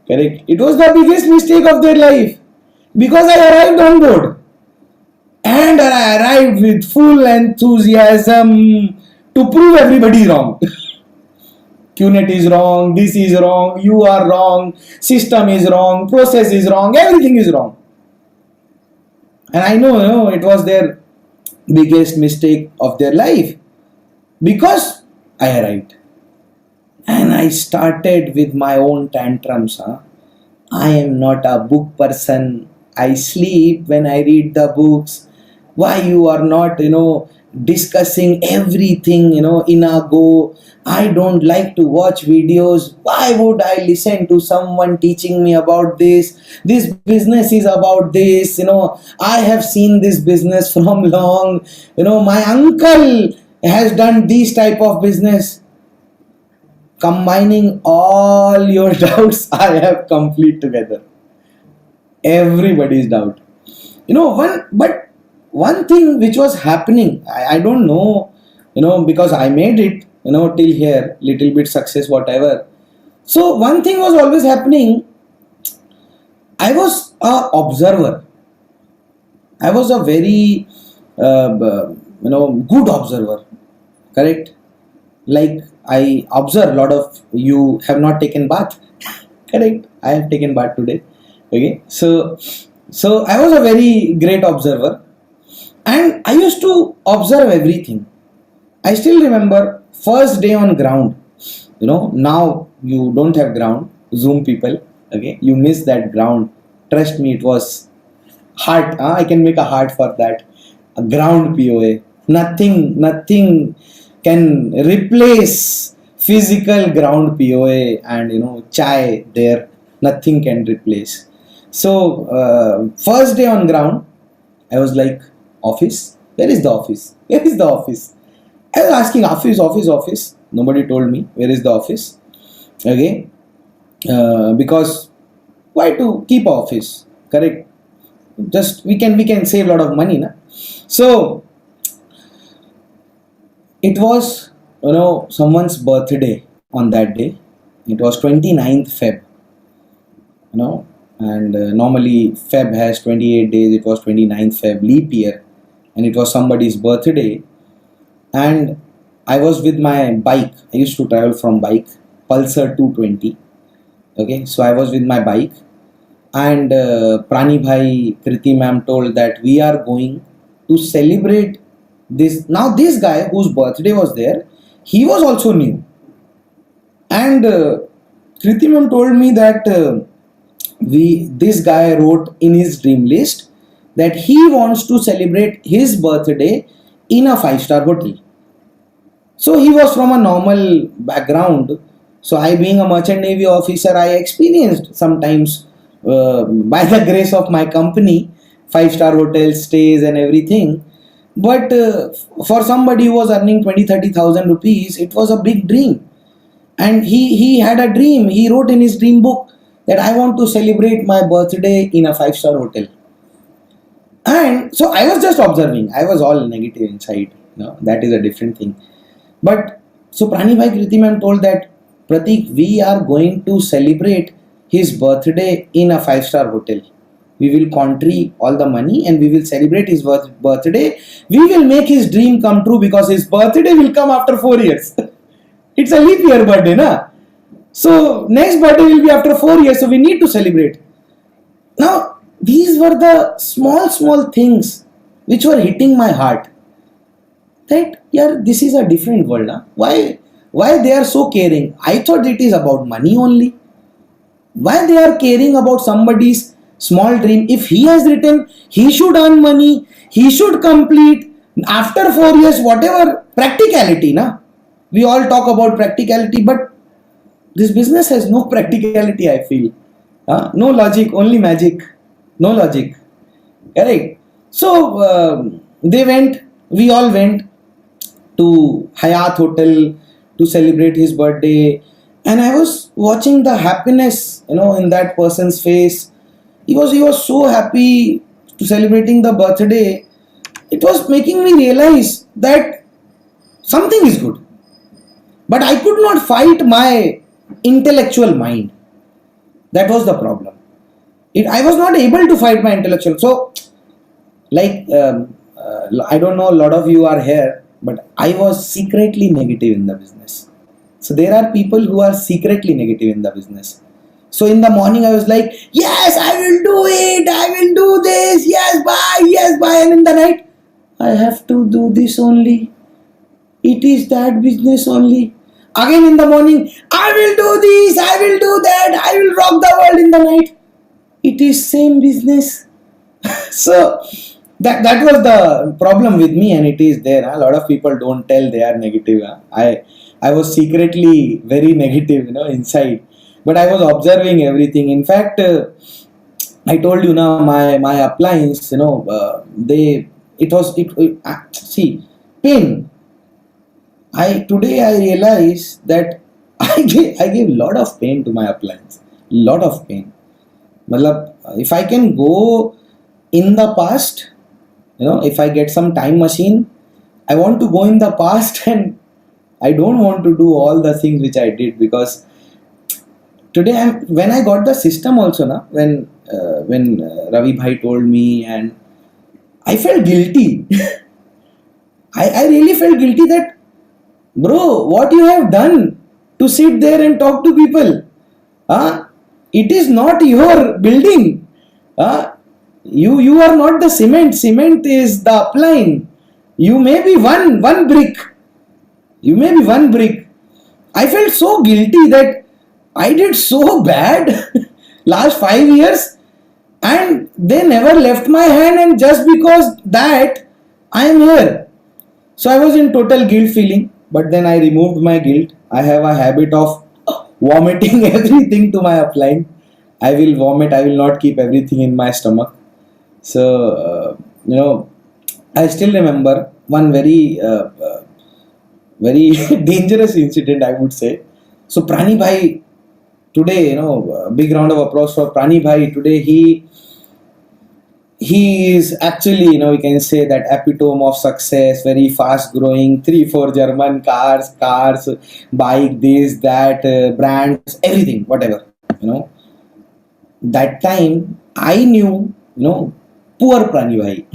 Correct. It was the biggest mistake of their life. Because I arrived on board. And I arrived with full enthusiasm to prove everybody wrong. QNET is wrong, this is wrong, you are wrong, system is wrong, process is wrong, everything is wrong. And I know, it was their biggest mistake of their life. Because I arrived. And I started with my own tantrums. I am not a book person. I sleep when I read the books. Why you are not, discussing everything, in a go. I don't like to watch videos. Why would I listen to someone teaching me about this? This business is about this, I have seen this business from long. My uncle has done this type of business. Combining all your doubts, I have complete together. Everybody's doubt. One thing which was happening, I don't know because I made it, till here, little bit success, whatever. So one thing was always happening. I was a observer. I was a very, good observer. Correct? Like I observe a lot of you have not taken bath. Correct? I have taken bath today. Okay. So I was a very great observer, and I used to observe everything. I still remember first day on ground. Now you don't have ground. Zoom people. Okay. You miss that ground. Trust me, it was heart. I can make a heart for that. A ground POA. Nothing can replace physical ground POA, and chai there. Nothing can replace. So first day on ground, I was like, office? Where is the office? Where is the office? I was asking office. Nobody told me where is the office. Okay, because why to keep office? Correct. Just we can save a lot of money, na? So it was someone's birthday on that day. It was 29th Feb. And normally Feb has 28 days. It was 29th Feb, leap year, and it was somebody's birthday. And I was with my bike. I used to travel from bike, Pulsar 220. Okay, so I was with my bike, and Prani Bhai, Kriti ma'am told that we are going to celebrate this. Now this guy whose birthday was there, he was also new, and Kriti ma'am told me that this guy wrote in his dream list that he wants to celebrate his birthday in a 5-star hotel. So he was from a normal background. So I, being a merchant navy officer, I experienced sometimes, by the grace of my company, 5-star hotel stays and everything. But for somebody who was earning 20,000-30,000 rupees, it was a big dream. And he had a dream. He wrote in his dream book that I want to celebrate my birthday in a 5-star hotel. And so I was just observing. I was all negative inside. That is a different thing. But so Prani Bhai, Kriti ma'am told that, Prateek, we are going to celebrate his birthday in a 5-star hotel. We will contribute all the money and we will celebrate his birthday. We will make his dream come true because his birthday will come after 4 years. It's a leap year birthday, na? So next birthday will be after 4 years. So we need to celebrate. Now these were the small things which were hitting my heart. That, yeah, this is a different world. Huh? Why they are so caring? I thought it is about money only. Why they are caring about somebody's small dream? If he has written, he should earn money, he should complete after 4 years, whatever. Practicality, na? We all talk about practicality, but this business has no practicality, I feel. No logic, only magic. No logic. Correct? So we all went to Hyatt Hotel to celebrate his birthday, and I was watching the happiness in that person's face. He was so happy to celebrating the birthday. It was making me realize that something is good, but I could not fight my intellectual mind. That was the problem. I was not able to fight my intellectual. So like I don't know, a lot of you are here, but I was secretly negative in the business. So there are people who are secretly negative in the business. So in the morning I was like, yes, I will do it, I will do this, yes, bye, and in the night, I have to do this only. It is that business only. Again in the morning, I will do this, I will do that, I will rock the world. In the night, it is same business. So that was the problem with me, and it is there. A lot of people don't tell they are negative. I was secretly very negative, inside. But I was observing everything. In fact, I told you now, my appliance, see, pain. Today I realize that I gave lot of pain to my appliance. Lot of pain. If I can go in the past, if I get some time machine, I want to go in the past and I don't want to do all the things which I did, because today when I got the system also, na, when Ravi Bhai told me, and I felt guilty. I really felt guilty that, bro, what you have done to sit there and talk to people? It is not your building. You are not the cement. Cement is the upline. You may be one brick. You may be one brick. I felt so guilty that I did so bad last 5 years, and they never left my hand, and just because that I am here. So I was in total guilt feeling, but then I removed my guilt. I have a habit of vomiting everything to my upline. I will vomit. I will not keep everything in my stomach. So I still remember one very dangerous incident, I would say. So Prani Bhai today, big round of applause for Prani Bhai. Today he is actually, we can say that epitome of success, very fast growing, 3-4 German cars, bike, this, that, brands, everything, whatever, That time I knew, poor Prani Bhai.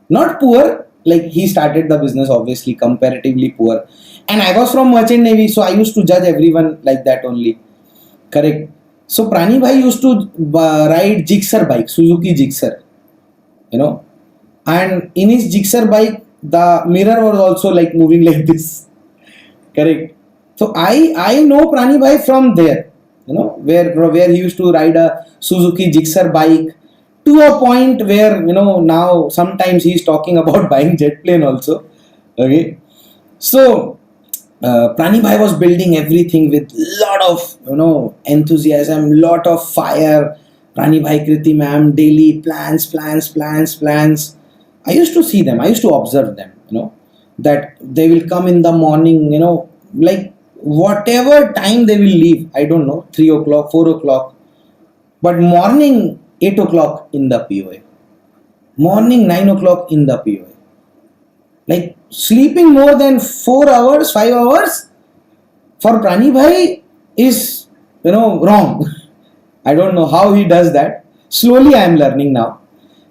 Not poor, like he started the business obviously comparatively poor. And I was from Merchant Navy, so I used to judge everyone like that only. Correct. So Prani Bhai used to ride Gixxer bike, Suzuki Gixxer, and in his Gixxer bike, the mirror was also like moving like this. Correct. So I know Prani Bhai from there, where he used to ride a Suzuki Gixxer bike, to a point where, now sometimes he's talking about buying jet plane also. Okay. So Prani Bhai was building everything with lot of enthusiasm, lot of fire. Prani Bhai, Kriti ma'am, daily plans. I used to see them. I used to observe them. That they will come in the morning. Like whatever time they will leave. I don't know, 3 o'clock, 4 o'clock. But morning 8 o'clock in the POA. Morning 9 o'clock in the POA. Like sleeping more than 4 hours, 5 hours for Prani Bhai is, wrong. I don't know how he does that. Slowly I am learning now.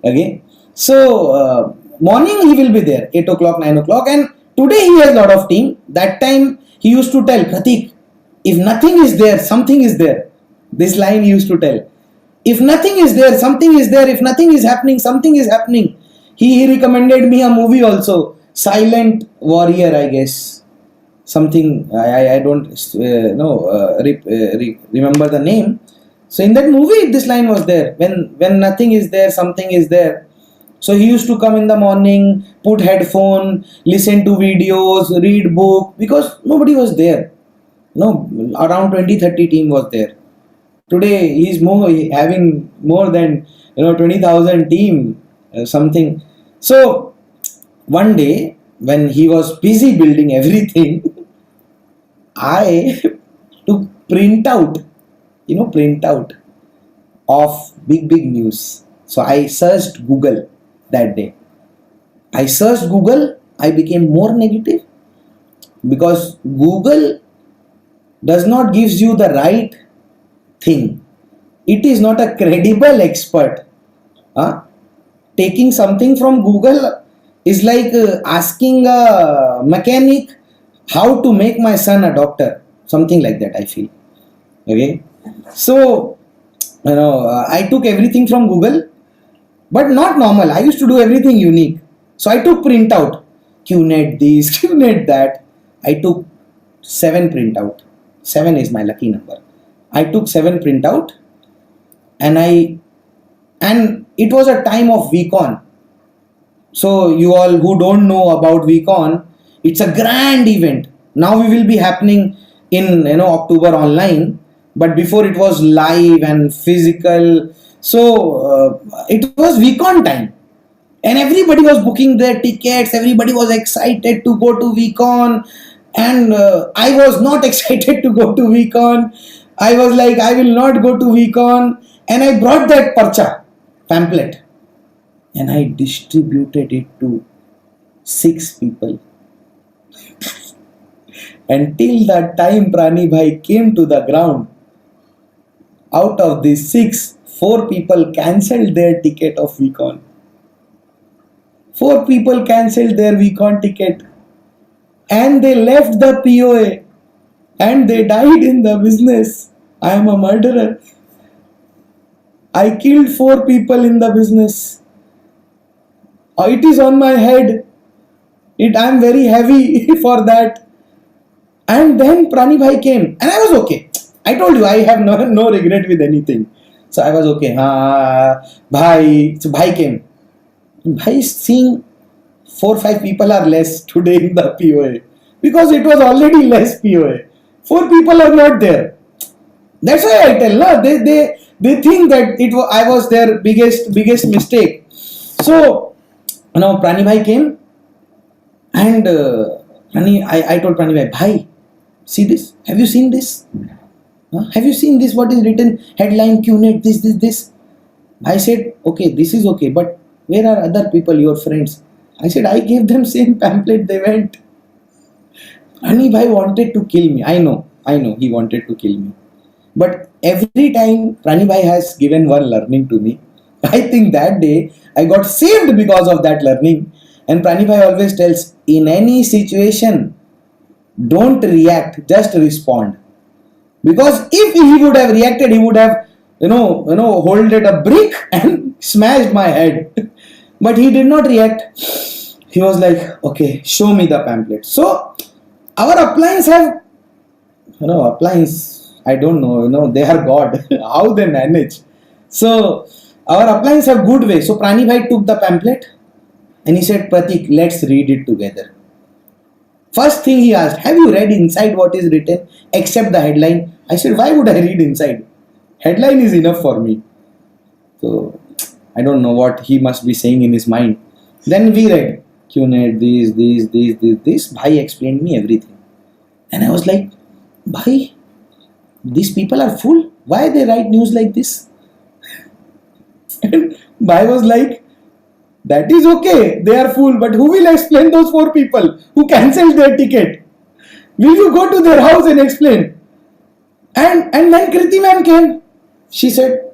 Okay. So morning he will be there, 8 o'clock, 9 o'clock. And today he has a lot of team. That time he used to tell, Prateek, if nothing is there, something is there. This line he used to tell. If nothing is there, something is there. If nothing is happening, something is happening. He recommended me a movie also, Silent Warrior, I guess. Something, I don't remember the name. So in that movie, this line was there. When nothing is there, something is there. So he used to come in the morning, put headphone, listen to videos, read book, because nobody was there. Around 20-30 team was there. Today he is having more than 20,000 team, something. So one day when he was busy building everything, I took printout of big news. So I searched Google that day. I became more negative, because Google does not gives you the right thing. It is not a credible expert. Taking something from Google is like asking a mechanic how to make my son a doctor. Something like that, I feel. Okay. So, I took everything from Google, but not normal. I used to do everything unique. So I took printout. QNET this, QNET that. I took 7 printout. 7 is my lucky number. I took 7 printout, and it was a time of Vcon. So you all who don't know about Vcon, it's a grand event. Now we will be happening in October online, but before it was live and physical. So it was Vcon time, and everybody was booking their tickets. Everybody was excited to go to Vcon, and I was not excited to go to Vcon. I was like, I will not go to Vcon, and I brought that pamphlet, and I distributed it to 6 people. Until the time Prani Bhai came to the ground, out of these 6, 4 people cancelled their ticket of Vcon. 4 people cancelled their Vcon ticket and they left the POA and they died in the business. I am a murderer. I killed 4 people in the business. It is on my head. I am very heavy for that. And then Prani Bhai came and I was okay. I told you I have no regret with anything. So I was okay. Bhai. So Bhai came. Bhai is seeing 4 or 5 people are less today in the POA. Because it was already less POA. 4 people are not there. That's why I tell. No? They think that I was their biggest mistake. So Prani Bhai came and I told Prani Bhai, Bhai, see this? Have you seen this? Have you seen this? What is written? Headline, QNET, this. I said, okay, this is okay, but where are other people, your friends? I said, I gave them same pamphlet, they went. Prani Bhai wanted to kill me. I know, he wanted to kill me. But every time Prani Bhai has given one learning to me, I think that day I got saved because of that learning. And Prani Bhai always tells, in any situation, don't react, just respond. Because if he would have reacted, he would have, holded a brick and smashed my head. But he did not react. He was like, okay, show me the pamphlet. So, our appliance have, I don't know, they are God. How they manage. So, our appliance have good way. So, Prani Bhai took the pamphlet and he said, Prateek, let's read it together. First thing he asked, have you read inside what is written except the headline? I said, why would I read inside? Headline is enough for me. So, I don't know what he must be saying in his mind. Then we read, QNET, this. Bhai explained me everything. And I was like, Bhai, these people are fool. Why they write news like this? And Bhai was like, that is okay, they are fool, but who will explain those 4 people who cancelled their ticket? Will you go to their house and explain? And then Kriti ma'am came. She said,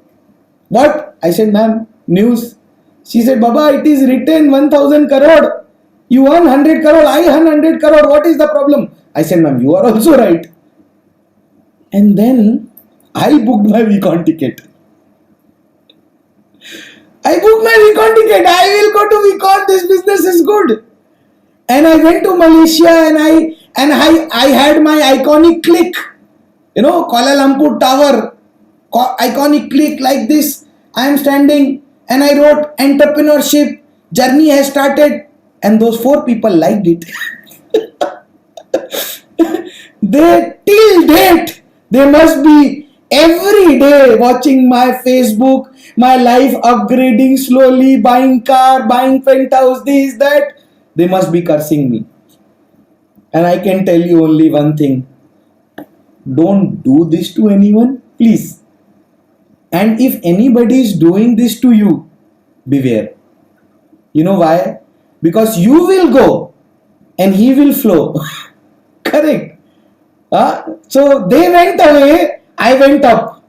what? I said, ma'am, news. She said, Baba, it is written 1000 crore. You won 100 crore, I won 100 crore. What is the problem? I said, ma'am, you are also right. And then I booked my Vcon ticket. I booked my Vcon ticket. I will go to Vcon. This business is good. And I went to Malaysia and I had my iconic click. Kuala Lumpur Tower. Iconic click like this. I am standing and I wrote entrepreneurship. Journey has started. And those 4 people liked it. They till date, they must be every day watching my Facebook, my life upgrading slowly, buying car, buying penthouse, this, that. They must be cursing me. And I can tell you only one thing. Don't do this to anyone, please. And if anybody is doing this to you, beware. You know why? Because you will go and he will flow. Correct. So they went away, I went up.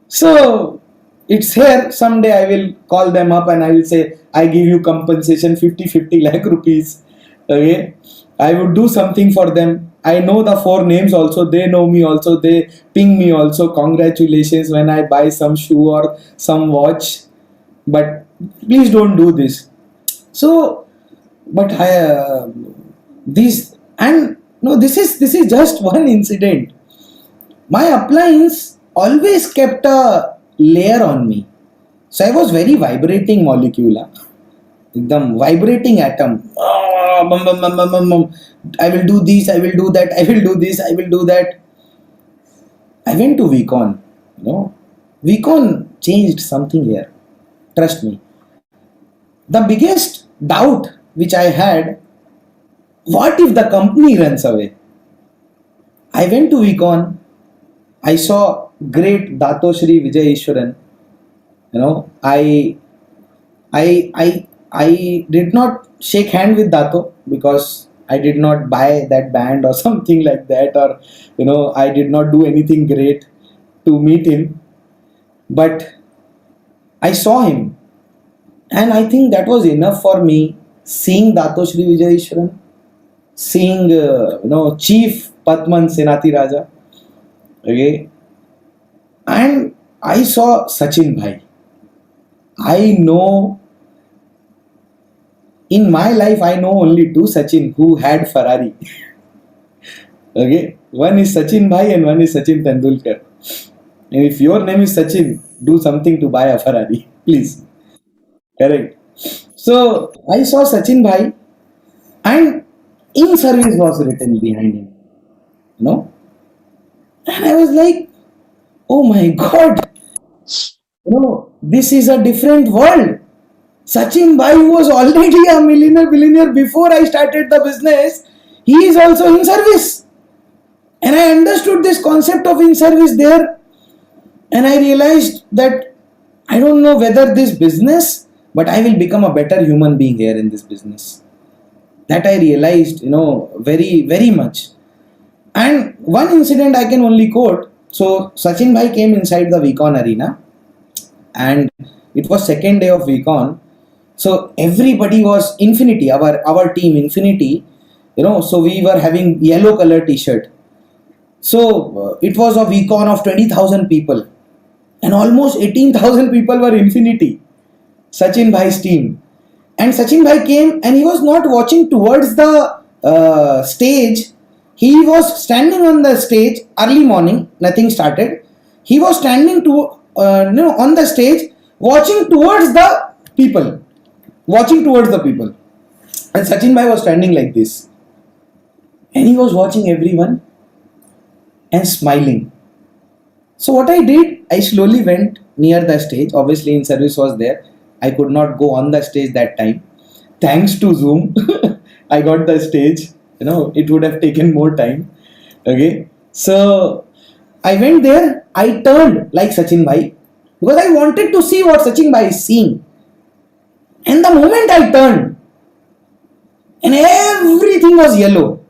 So it's here. Someday I will call them up and I will say, I give you compensation 50 lakh rupees. Okay. I would do something for them. I know the 4 names also. They know me also. They ping me also. Congratulations when I buy some shoe or some watch. But please don't do this. So, but this is just one incident. My appliance always kept a layer on me. So I was very vibrating molecule. Ekdam vibrating atom. I will do this, I will do that, I will do this, I will do that. I went to Vcon. Vcon changed something here. Trust me. The biggest doubt which I had, what if the company runs away? I went to Vcon. I saw great Dato Shri Vijay Ishwaran. I did not shake hand with Dato because I did not buy that band or something like that, or I did not do anything great to meet him. But I saw him, and I think that was enough for me. Seeing Dato Shri Vijayeshwaran, seeing Chief Pathman Senathi Raja, okay, and I saw Sachin Bhai. I know in my life I know only two Sachin who had Ferrari. Okay, one is Sachin Bhai and one is Sachin Tendulkar. And if your name is Sachin, do something to buy a Ferrari, please. Correct. So I saw Sachin Bhai, and in service was written behind him. You know, and I was like, oh my god, this is a different world. Sachin Bhai, who was already a millionaire billionaire before I started the business, he is also in service. And I understood this concept of in service there. And I realized that I don't know whether this business, but I will become a better human being here in this business. That I realized, very, very much. And one incident I can only quote. So Sachin Bhai came inside the Vcon arena, and it was second day of Vcon. So everybody was INFINITI, our team INFINITI, so we were having yellow color t-shirt. So it was a Vcon of 20,000 people, and almost 18,000 people were INFINITI, Sachin Bhai's team. And Sachin Bhai came, and he was not watching towards the stage. He was standing on the stage early morning, nothing started. He was standing on the stage, watching towards the people. And Sachin Bhai was standing like this. And he was watching everyone and smiling. So what I did, I slowly went near the stage. Obviously, in service was there. I could not go on the stage that time. Thanks to Zoom, I got the stage. It would have taken more time. Okay. So I went there. I turned like Sachin Bhai because I wanted to see what Sachin Bhai is seeing. And the moment I turned, and everything was yellow.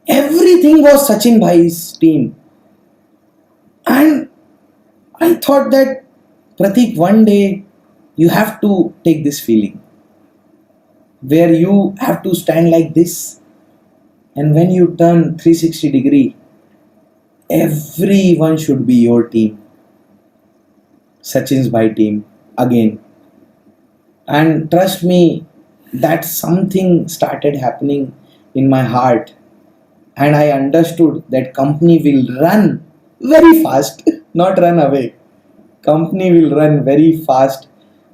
Everything was Sachin Bhai's team. And I thought that, Prateek, one day you have to take this feeling where you have to stand like this, and when you turn 360 degree, everyone should be your team. Sachin's Bhai team again. And trust me, that something started happening in my heart, and I understood that company will run very fast, not run away. Company will run very fast.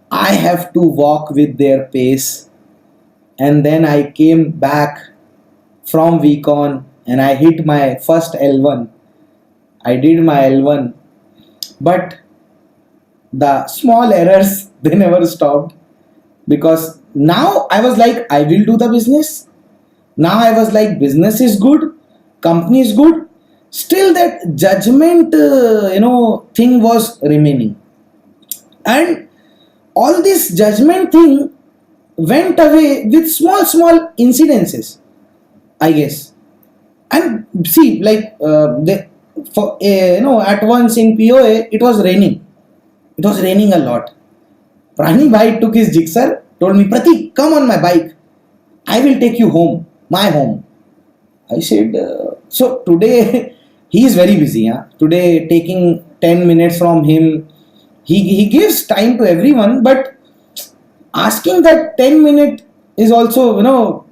I have to walk with their pace. And then I came back from Vcon and I hit my first L1. I did my L1, but the small errors, they never stopped. Because now I was like, I will do the business. Now I was like, business is good, company is good. Still that judgment, thing was remaining. And all this judgment thing went away with small incidences, I guess. And see, like, at once in POA, it was raining. It was raining a lot. Prani Bhai took his jigsaw, told me, Prateek, come on my bike. I will take you home, my home. I said, so today, he is very busy. Today, taking 10 minutes from him, he gives time to everyone, but asking that 10 minute is also,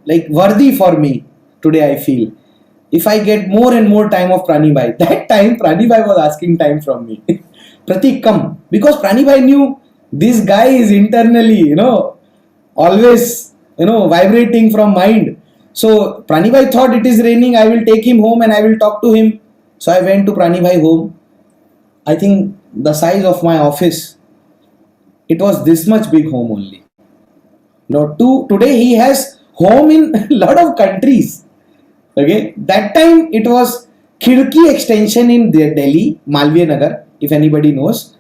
like worthy for me today, I feel. If I get more and more time of Prani Bhai, that time Prani Bhai was asking time from me. Prateek, come. Because Prani Bhai knew this guy is internally, always, vibrating from mind. So Prani Bhai thought it is raining, I will take him home and I will talk to him. So I went to Prani Bhai home. I think the size of my office, it was this much big home only. Today he has home in a lot of countries. Okay, that time it was Khidki extension in Delhi, Malviya Nagar, if anybody knows,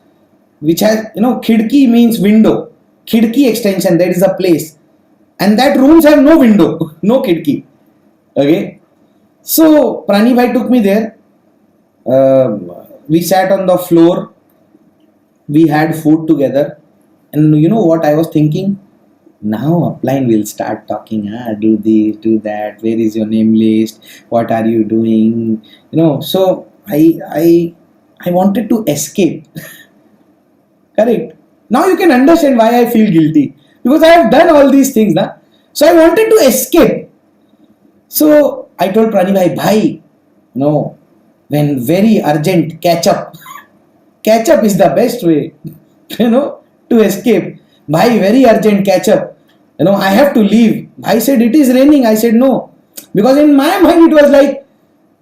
which has, Khidki means window. khidki extension, there is a place, and that rooms have no window, no khidki. Okay, so Prani bhai took me there. We sat on the floor, we had food together, and you know what I was thinking? Now upline will start talking, do this, do that, where is your name list, what are you doing, so I wanted to escape. Correct. Now you can understand why I feel guilty, because I have done all these things na? So I wanted to escape. So I told Prani bhai, when very urgent, catch up is the best way, to escape. Bhai, very urgent, catch up. I have to leave. I said, it is raining. I said, no. Because in my mind, it was like,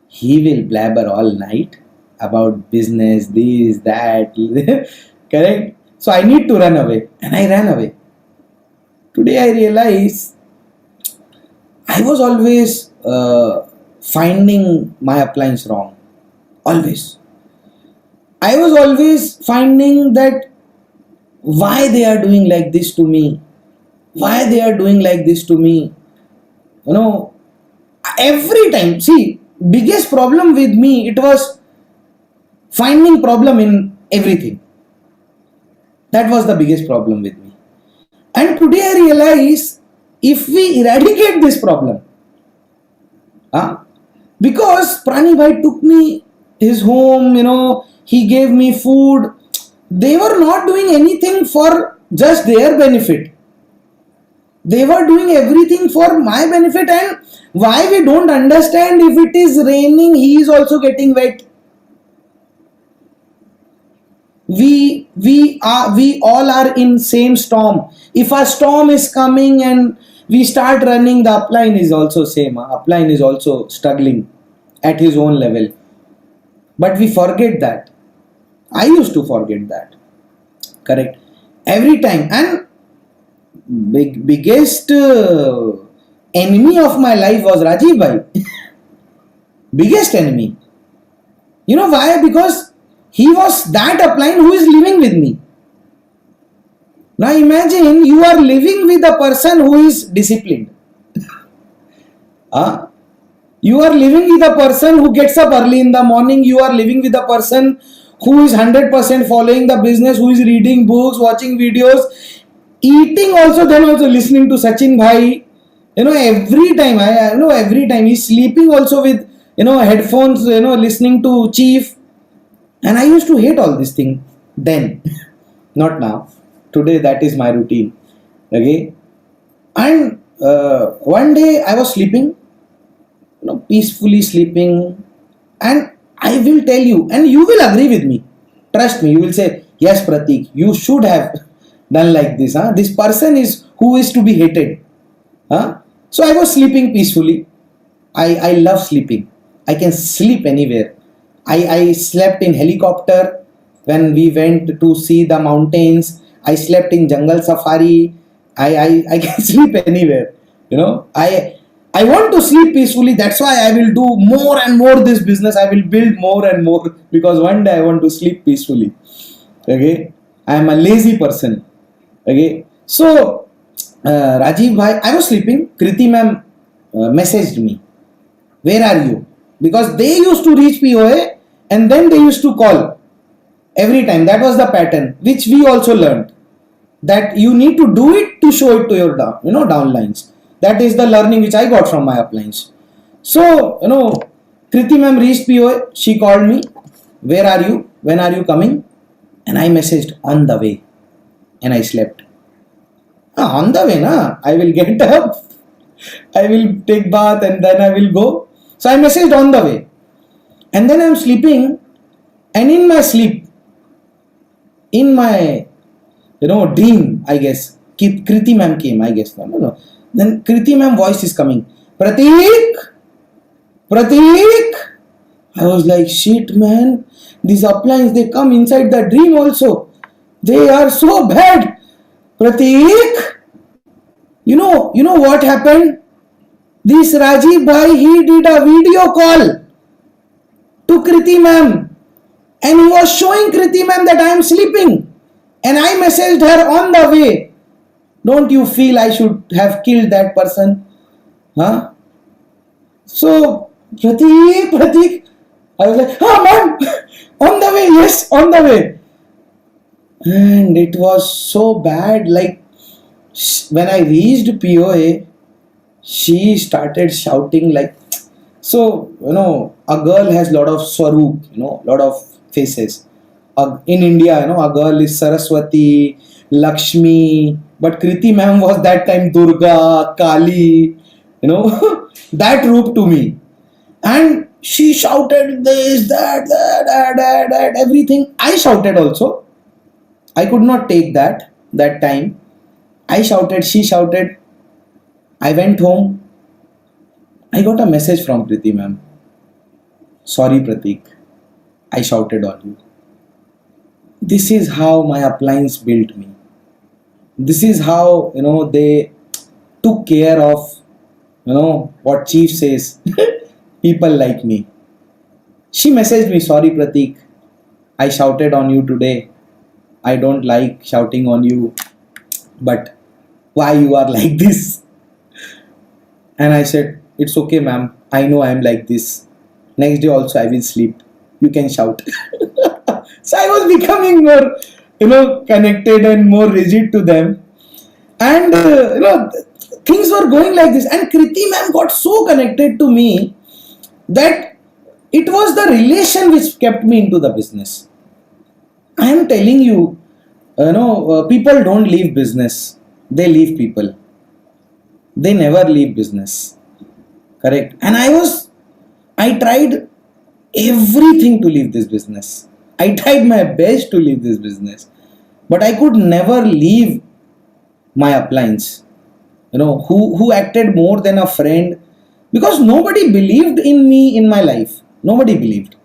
he will blabber all night about business, this, that. Correct? So I need to run away. And I ran away. Today I realize I was always finding my uplines wrong. Always. I was always finding that why they are doing like this to me. Why they are doing like this to me. Every time. See, biggest problem with me, it was finding problem in everything. That was the biggest problem with me. And today I realize, if we eradicate this problem, because Prani bhai took me his home, he gave me food. They were not doing anything for just their benefit. They were doing everything for my benefit. And why we don't understand, if it is raining, he is also getting wet. We all are in same storm. If a storm is coming and we start running, the upline is also same. Upline is also struggling at his own level. But we forget that. I used to forget that. Correct. Every time. And biggest enemy of my life was Rajiv bhai. Biggest enemy. You know why? Because he was that upline who is living with me. Now imagine you are living with a person who is disciplined. You are living with a person who gets up early in the morning. You are living with a person who is 100% following the business, who is reading books, watching videos, eating also, then also listening to Sachin bhai. Every time, every time he's sleeping also with, headphones, listening to Chief. And I used to hate all this thing then, not now. Today that is my routine. Okay. And one day I was sleeping, peacefully sleeping, and I will tell you, and you will agree with me. Trust me, you will say, yes, Prateek, you should have done like this. This person is who is to be hated. So I was sleeping peacefully. I love sleeping. I can sleep anywhere. I slept in helicopter when we went to see the mountains. I slept in jungle safari. I can sleep anywhere. I want to sleep peacefully. That's why I will do more and more this business. I will build more and more, because one day I want to sleep peacefully. Okay. I am a lazy person. Okay. So, Rajiv bhai, I was sleeping. Kriti ma'am messaged me. Where are you? Because they used to reach POA and then they used to call every time. That was the pattern, which we also learned. That you need to do it to show it to your downlines. That is the learning which I got from my uplines. So, Kriti ma'am reached POA. She called me. Where are you? When are you coming? And I messaged, on the way. And I slept. On the way, I will get up. I will take bath and then I will go. So I messaged on the way. And then I am sleeping. And in my sleep, in my, dream, I guess, Kriti ma'am came, I guess. No. Then Kriti ma'am voice is coming. Prateek! Prateek! I was like, shit man. These uplines, they come inside the dream also. They are so bad. Prateek! You know what happened? This Rajiv bhai, he did a video call to Kriti ma'am. And he was showing Kriti ma'am that I am sleeping. And I messaged her on the way. Don't you feel I should have killed that person? Huh? So, Prateek, I was like, oh man, on the way, yes, on the way. And it was so bad. Like, when I reached POA, she started shouting like, so, a girl has lot of swaroop, lot of faces. In India, a girl is Saraswati, Lakshmi, but Kriti ma'am was that time Durga, Kali, that roop to me. And she shouted this, that, everything. I shouted also. I could not take that time. I shouted, she shouted. I went home. I got a message from Kriti ma'am. Sorry Prateek, I shouted on you. This is how my appliance built me. This is how, they took care of, what chief says, people like me. She messaged me, sorry Prateek, I shouted on you today. I don't like shouting on you, but why you are like this? And I said, it's okay ma'am, I know I am like this. Next day also I will sleep. You can shout. So I was becoming more, connected and more rigid to them. And, things were going like this. And Kriti ma'am got so connected to me that it was the relation which kept me into the business. I am telling you, people don't leave business. They leave people. They never leave business. Correct. And I tried everything to leave this business. I tried my best to leave this business. But I could never leave my appliance. Who acted more than a friend. Because nobody believed in me in my life. Nobody believed.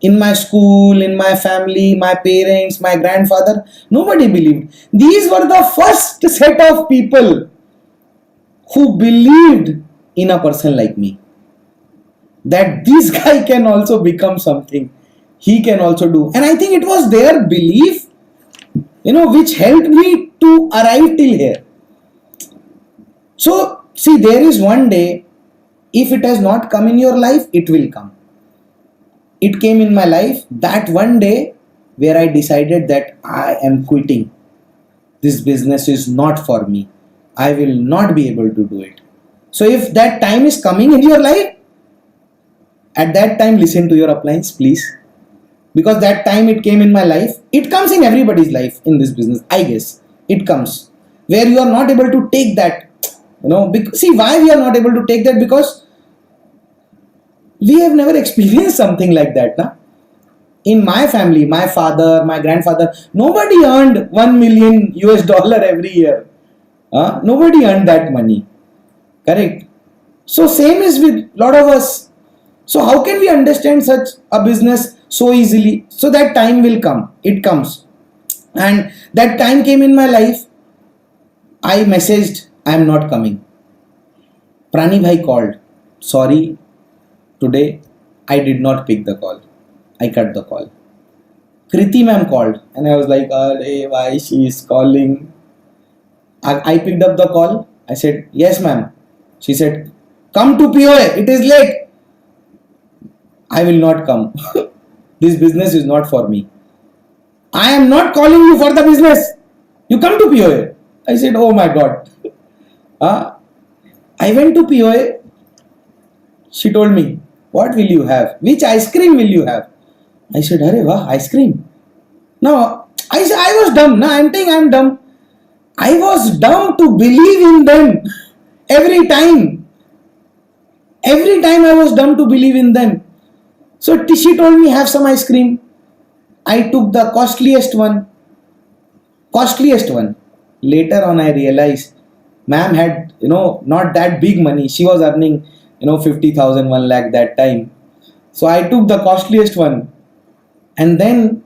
In my school, in my family, my parents, my grandfather, nobody believed. These were the first set of people who believed in a person like me. That this guy can also become something. He can also do. And I think it was their belief, which helped me to arrive till here. So, see, there is one day, if it has not come in your life, it will come. It came in my life that one day where I decided that I am quitting. This business is not for me. I will not be able to do it. So if that time is coming in your life, at that time listen to your appliance, please. Because that time it came in my life. It comes in everybody's life in this business, I guess. It comes. Where you are not able to take that. See why we are not able to take that? Because we have never experienced something like that. Na? In my family, my father, my grandfather, nobody earned $1 million every year. Nobody earned that money. Correct? So same is with lot of us. So how can we understand such a business so easily? So that time will come. It comes. And that time came in my life. I messaged, I am not coming. Prani bhai called. Sorry, today I did not pick the call. I cut the call. Kriti ma'am called. And I was like, why she is calling? I picked up the call. I said, yes ma'am. She said, come to POA. It is late. I will not come. This business is not for me. I am not calling you for the business. You come to POA. I said, oh my God. I went to POA. She told me, what will you have? Which ice cream will you have? I said, Arey wah, ice cream. Now, I was dumb. Now I'm saying I'm dumb. I was dumb to believe in them. Every time I was dumb to believe in them. So she told me, have some ice cream. I took the costliest one. Later on I realized, ma'am had, not that big money. She was earning, 50,000, 1 lakh that time. So I took the costliest one. And then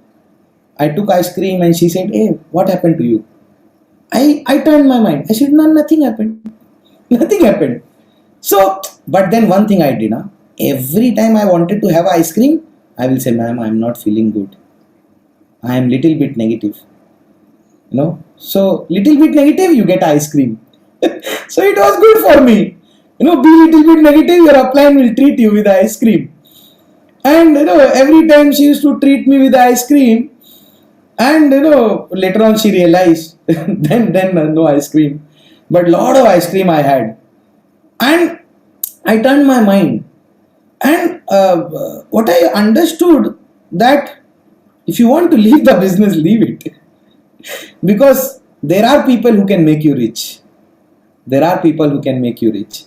I took ice cream and she said, hey, what happened to you? I turned my mind. I said, no, nothing happened. Nothing happened. So, but then one thing I did, every time I wanted to have ice cream, I will say, ma'am, I am not feeling good. I am little bit negative. So little bit negative, you get ice cream. So it was good for me. Be little bit negative, your upline will treat you with ice cream. And every time she used to treat me with ice cream, and later on she realized, then no ice cream, but lot of ice cream I had, and I turned my mind, and what I understood, that if you want to leave the business, leave it, because there are people who can make you rich. There are people who can make you rich.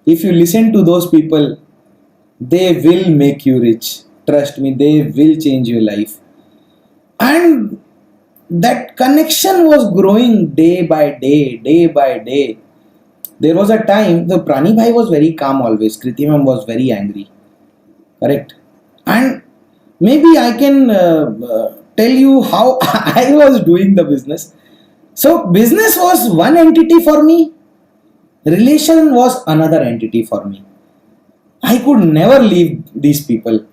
If you listen to those people, they will make you rich. Trust me, they will change your life. And that connection was growing day by day, day by day. There was a time the Prani Bhai was very calm always. Kriti ma'am was very angry. Correct. And maybe I can tell you how I was doing the business. So business was one entity for me. Relation was another entity for me. I could never leave these people.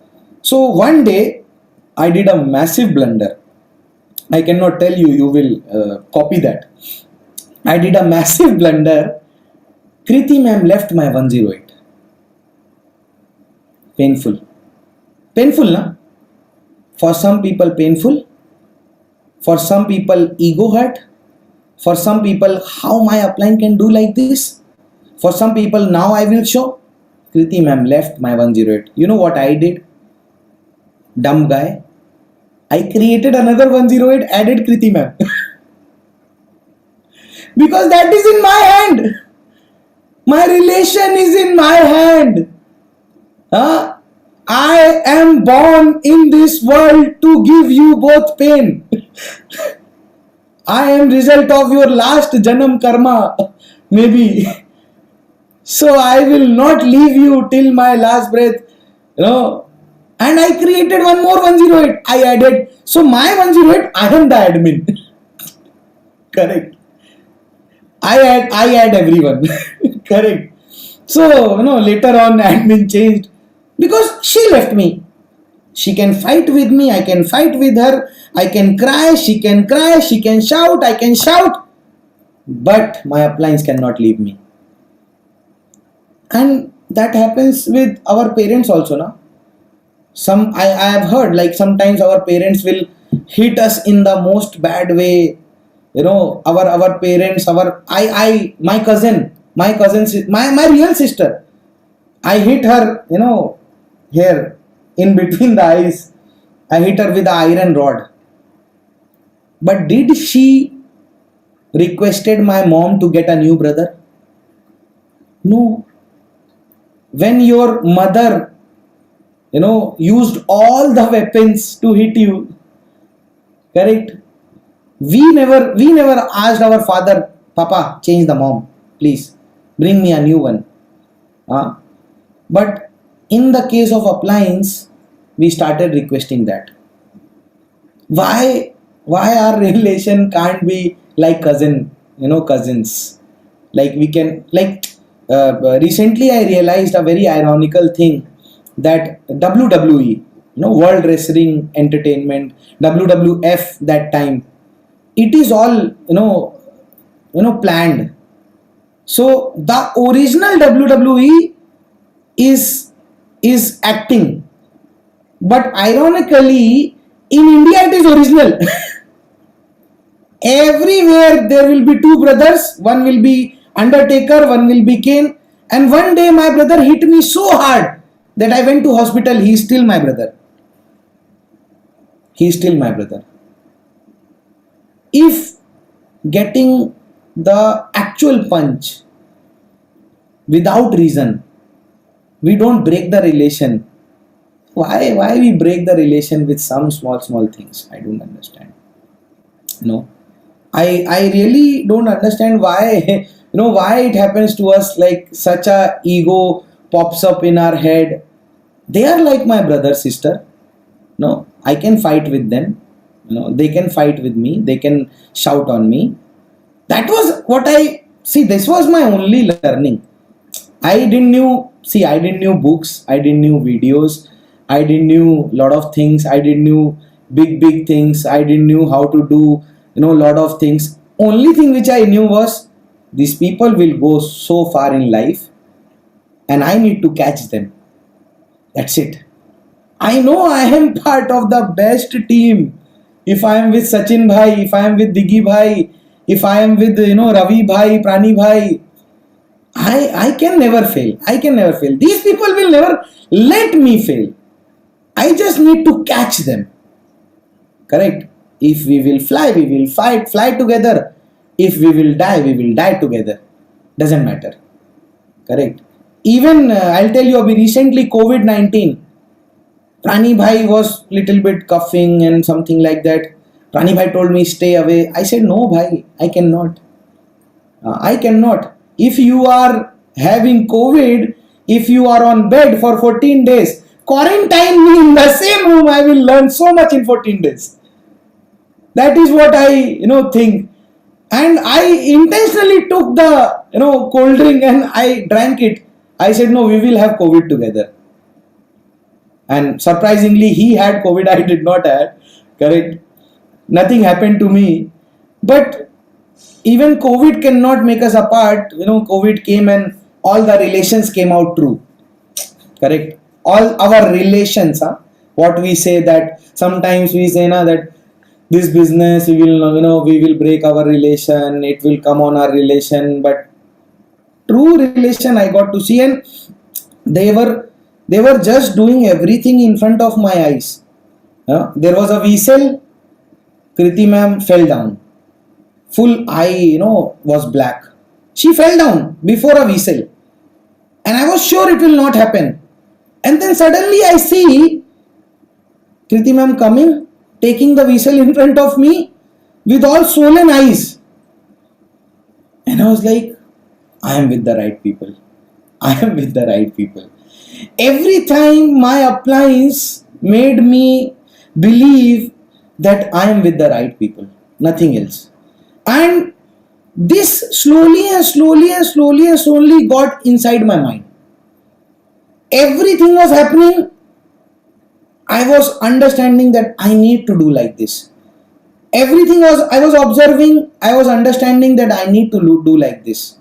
So one day I did a massive blunder. I cannot tell you, you will copy that. I did a massive blunder. Kriti ma'am left my 108. Painful. Painful, na? For some people painful. For some people ego hurt. For some people, how my upline can do like this. For some people, now I will show. Kriti ma'am left my 108. You know what I did? Dumb guy. I created another 108, added Kriti ma'am. Because that is in my hand. My relation is in my hand. I am born in this world to give you both pain. I am result of your last janam karma, maybe. So I will not leave you till my last breath. And I created one more 108. I added. So my 108, I am the admin. Correct. I add everyone. Correct. So, later on admin changed. Because she left me. She can fight with me. I can fight with her. I can cry. She can cry. She can shout. I can shout. But my uplines cannot leave me. And that happens with our parents also, na? I have heard, like, sometimes our parents will hit us in the most bad way. Our parents, my cousin, my real sister, I hit her, here in between the eyes. I hit her with the iron rod. But did she requested my mom to get a new brother? No. When your mother, used all the weapons to hit you, correct? We never asked our father, Papa, change the mom, please, bring me a new one. But in the case of appliance, we started requesting that. Why our relation can't be like cousins? Like we can, recently I realized a very ironical thing, that WWE, World Wrestling Entertainment, WWF that time, it is all, planned. So the original WWE is acting, but ironically in India it is original. Everywhere there will be two brothers, one will be Undertaker, one will be Kane, and one day my brother hit me so hard that I went to hospital. He is still my brother. He is still my brother. If getting the actual punch without reason, we don't break the relation. Why we break the relation with some small things? I don't understand. I really don't understand why, why it happens to us, like such a ego pops up in our head. They are like my brother, sister. I can fight with them. They can fight with me. They can shout on me. That was what this was my only learning. I didn't knew books. I didn't knew videos. I didn't knew lot of things. I didn't knew big things. I didn't knew how to do lot of things. Only thing which I knew was these people will go so far in life and I need to catch them. That's it. I know I am part of the best team. If I am with Sachin bhai, if I am with Diggy bhai, if I am with Ravi bhai, Prani bhai, I can never fail. I can never fail. These people will never let me fail. I just need to catch them. Correct? If we will fly, we will fly together. If we will die together. Doesn't matter. Correct? Even I'll tell you, recently COVID-19, Prani bhai was little bit coughing and something like that. Prani bhai told me stay away. I said no bhai, I cannot. I cannot. If you are having COVID, if you are on bed for 14 days, quarantine me in the same room. I will learn so much in 14 days. That is what I think. And I intentionally took the cold drink and I drank it. I said no, we will have COVID together. And surprisingly, he had COVID, I did not have. Correct? Nothing happened to me. But even COVID cannot make us apart. COVID came and all the relations came out true. Correct? All our relations, what we say that sometimes we say that this business we will break our relation, it will come on our relation, but true relation I got to see, and they were just doing everything in front of my eyes. There was a whistle, Kriti ma'am fell down. Full eye, was black. She fell down before a whistle. And I was sure it will not happen. And then suddenly I see Kriti ma'am coming, taking the whistle in front of me with all swollen eyes. And I was like, I am with the right people. I am with the right people. Every time my appliance made me believe that I am with the right people. Nothing else. And this slowly got inside my mind. Everything was happening. I was understanding that I need to do like this. I was observing, I was understanding that I need to do like this.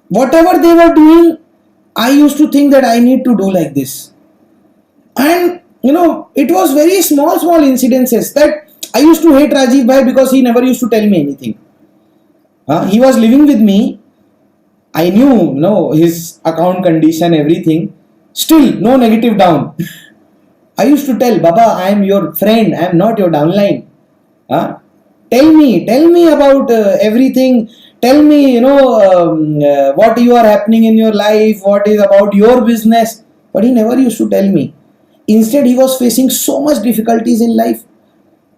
Whatever they were doing, I used to think that I need to do like this. And it was very small incidences that I used to hate Rajiv bhai because he never used to tell me anything. He was living with me. I knew, his account condition, everything. Still, no negative down. I used to tell, Baba, I am your friend. I am not your downline. Tell me about everything. Tell me, what you are happening in your life. What is about your business. But he never used to tell me. Instead, he was facing so much difficulties in life,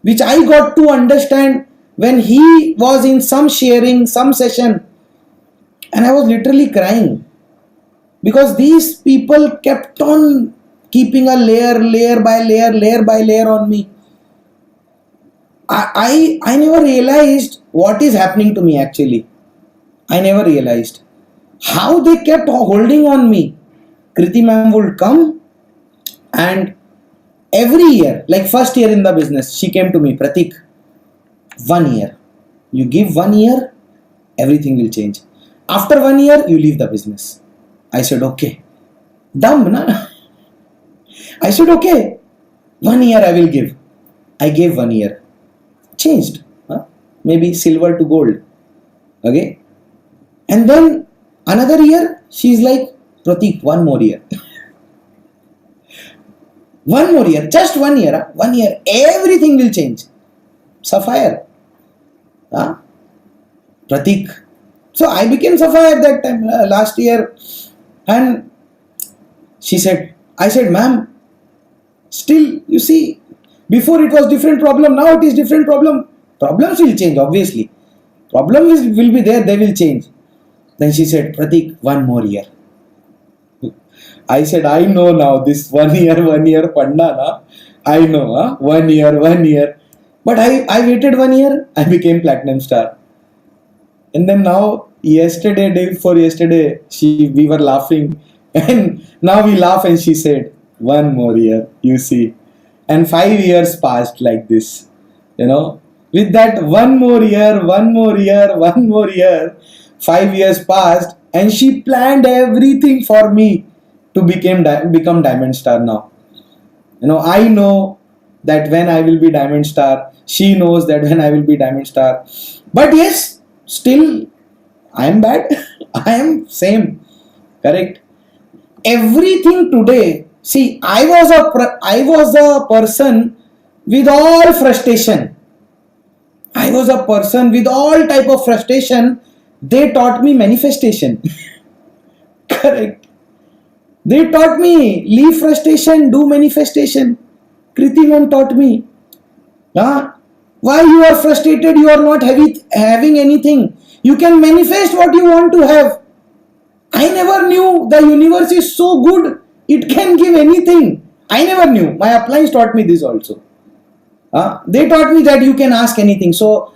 which I got to understand when he was in some sharing, some session. And I was literally crying. Because these people kept on keeping a layer by layer on me. I never realized what is happening to me actually. I never realized how they kept holding on me. Kriti ma'am would come and every year, like first year in the business, she came to me, Prateek, 1 year. You give 1 year, everything will change. After 1 year, you leave the business. I said, okay. Dumb, na? I said, okay. 1 year I will give. I gave 1 year. Changed. Maybe silver to gold. Okay. And then another year, she's like, Prateek, 1 more year. 1 more year. Just 1 year. 1 year. Everything will change. Sapphire. Prateek. So I became Sapphire that time, last year. And she said, I said, ma'am, still, you see, before it was different problem, now it is different problem. Problems will change, obviously. Problems will be there, they will change. Then she said, Prateek, 1 more year. I said, I know now this 1 year panda, na? I know, 1 year. But I waited 1 year, I became Platinum Star. And then now, day before yesterday, we were laughing. And now we laugh and she said, 1 more year, you see. And 5 years passed like this, with that one more year, 5 years passed, and she planned everything for me to become Diamond Star now. I know that when I will be Diamond Star, she knows that when I will be Diamond Star. But yes, still, I am bad. I am same. Correct. Everything today. See, I was a person with all frustration. I was a person with all type of frustration. They taught me manifestation. Correct. They taught me leave frustration, do manifestation. Kriti ma'am taught me. Why you are frustrated? You are not having anything. You can manifest what you want to have. I never knew the universe is so good. It can give anything. I never knew. My appliance taught me this also. They taught me that you can ask anything. So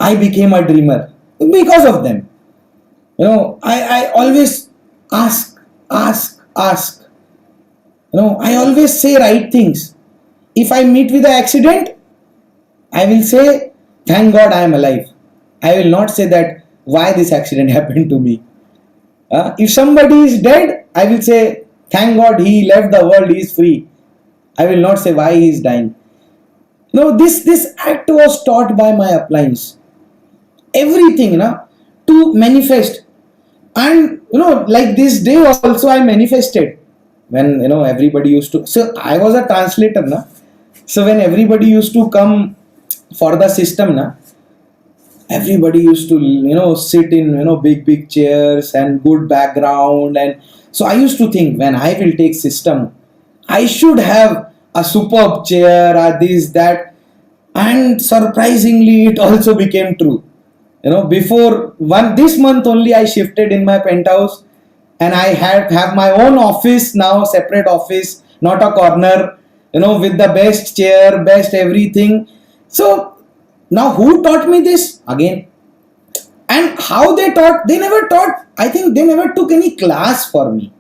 I became a dreamer because of them. I always ask. I always say right things. If I meet with an accident, I will say, thank God I am alive. I will not say that why this accident happened to me. If somebody is dead, I will say, thank God he left the world, he is free. I will not say why he is dying. This act was taught by my appliance. Everything, to manifest. And, like this day also I manifested. When, everybody used to... So, I was a translator, So, when everybody used to come for the system, everybody used to, sit in, big chairs and good background. And so, I used to think, when I will take system, I should have a superb chair, or this, that. And surprisingly, it also became true. Before this month only, I shifted in my penthouse, and I have my own office now, separate office, not a corner, with the best chair, best everything. So now who taught me this? Again. And how they taught? They never taught. I think they never took any class for me,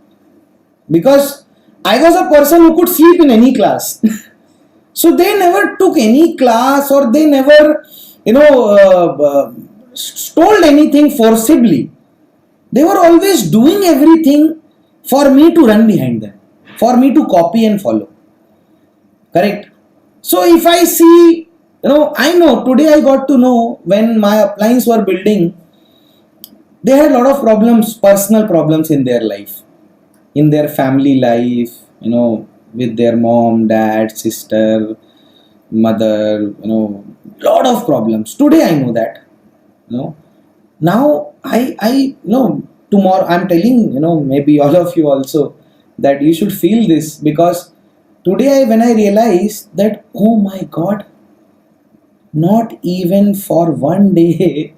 because I was a person who could sleep in any class. So they never took any class, or they never, told anything forcibly. They were always doing everything for me to run behind them, for me to copy and follow. Correct. So if I see, I know today I got to know when my appliance were building, they had a lot of problems, personal problems in their life, in their family life, with their mom, dad, sister, mother, lot of problems. Today I know that. Now I know tomorrow I'm telling, maybe all of you also, that you should feel this, because today when I realize that, oh my God, not even for one day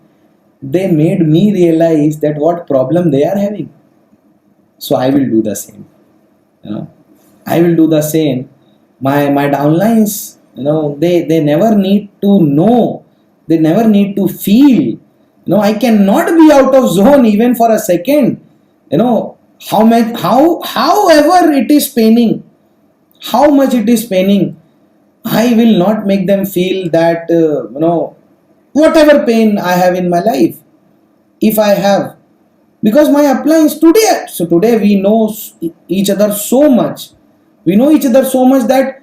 they made me realize that what problem they are having. So I will do the same. I will do the same. My downlines, they never need to know. They never need to feel. I cannot be out of zone even for a second. However it is paining, how much it is paining, I will not make them feel that, whatever pain I have in my life, if I have. Because my appliance today we know each other so much. We know each other so much that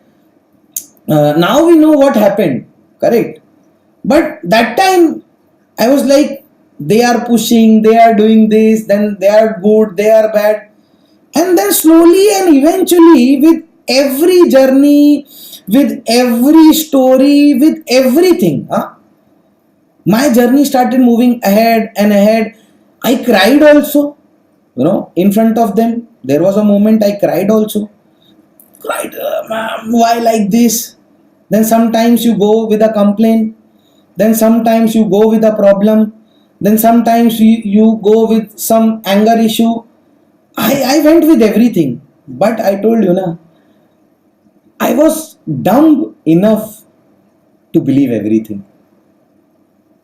now we know what happened. Correct. But that time I was like, they are pushing, they are doing this, then they are good, they are bad. And then slowly and eventually, with every journey, with every story, with everything, my journey started moving ahead and ahead. I cried also, in front of them. There was a moment I cried also. Cried, ma'am, why like this? Then sometimes you go with a complaint. Then sometimes you go with a problem. Then sometimes you go with some anger issue. I went with everything. But I told you, I was dumb enough to believe everything.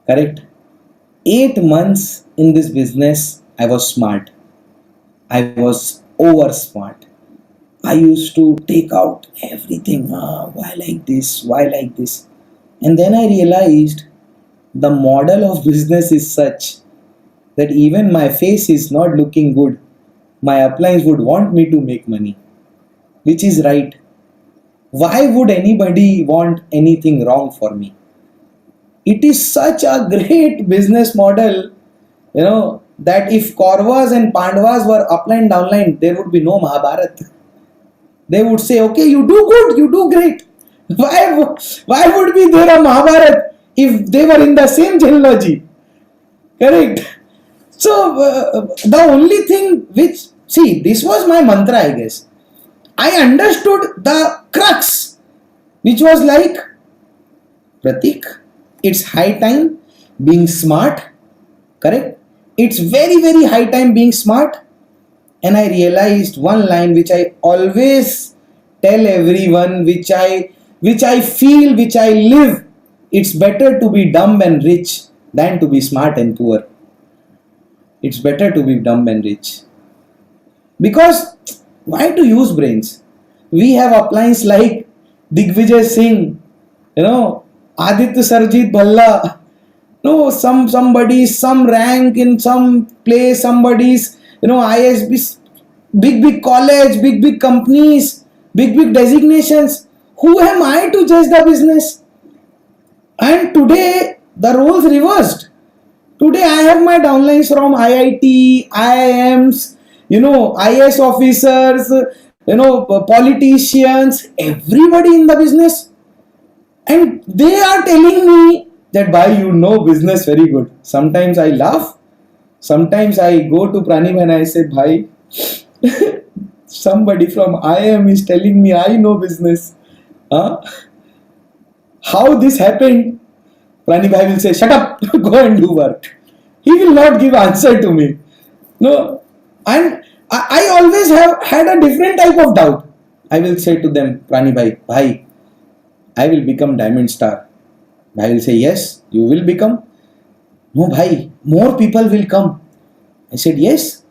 Correct? 8 months in this business, I was smart. I was over smart. I used to take out everything. Why like this? Why like this? And then I realized The model of business is such that even my face is not looking good, my uplines would want me to make money, which is right. Why would anybody want anything wrong for me? It is such a great business model, that if Kauravas and Pandavas were upline downline, there would be no Mahabharata. They would say, okay, you do good, you do great. Why would be there a Mahabharata if they were in the same genealogy? Correct. So the only thing which, see, this was my mantra, I guess. I understood the crux, which was like, Prateek, it's high time being smart, correct? It's very, very high time being smart. And I realized one line which I always tell everyone, which I feel, which I live. It's better to be dumb and rich than to be smart and poor. It's better to be dumb and rich. Because why to use brains? We have uplines like Digvijay Singh, Aditya Sarjit Bhalla, somebody, some rank in some place, somebody's, ISB, big college, big companies, big designations. Who am I to judge the business? And today, the roles reversed. Today, I have my downlines from IIT, IIMs, IS officers, politicians, everybody in the business. And they are telling me that, bhai, business very good. Sometimes I laugh. Sometimes I go to Pranib and I say, bhai, somebody from IIM is telling me I know business. Huh? How this happened? Pranib bhai will say, shut up, go and do work. He will not give answer to me. No. And I always have had a different type of doubt. I will say to them, Pranib bhai, I will become Diamond Star. I will say, yes, you will become. No, bhai, more people will come. I said, yes.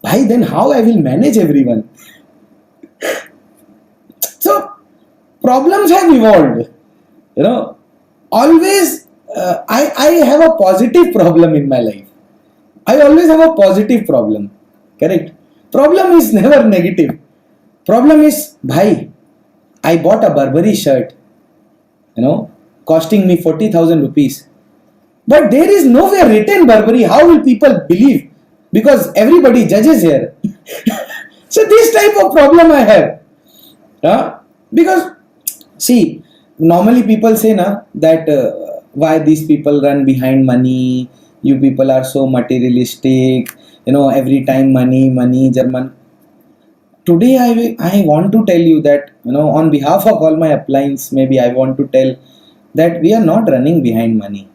Bhai, then how I will manage everyone? So, problems have evolved. Always, I have a positive problem in my life. I always have a positive problem. Correct? Problem is never negative. Problem is, bhai, I bought a Burberry shirt, costing me 40,000 rupees. But there is nowhere written Burberry. How will people believe? Because everybody judges here. So this type of problem I have. Because, see, normally people say that why these people run behind money. You people are so materialistic. Every time money, German. Today I want to tell you that, on behalf of all my uplines, maybe I want to tell that we are not running behind money.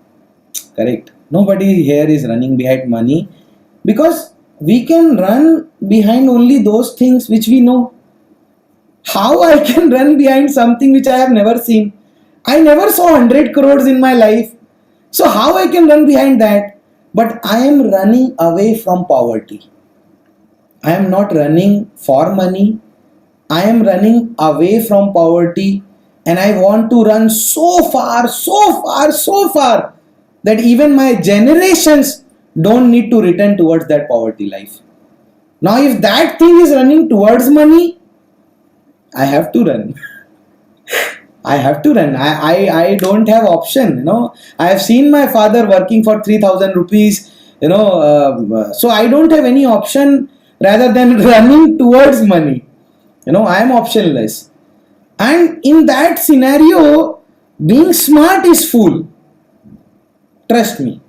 Correct? Nobody here is running behind money, because we can run behind only those things which we know. How I can run behind something which I have never seen? I never saw 100 crores in my life. So how I can run behind that? But I am running away from poverty. I am not running for money. I am running away from poverty, and I want to run so far that even my generations don't need to return towards that poverty life. Now, if that thing is running towards money, I have to run. I have to run. I don't have option. I have seen my father working for 3,000 rupees. So I don't have any option rather than running towards money. I am optionless. And in that scenario, being smart is fool. Trust me.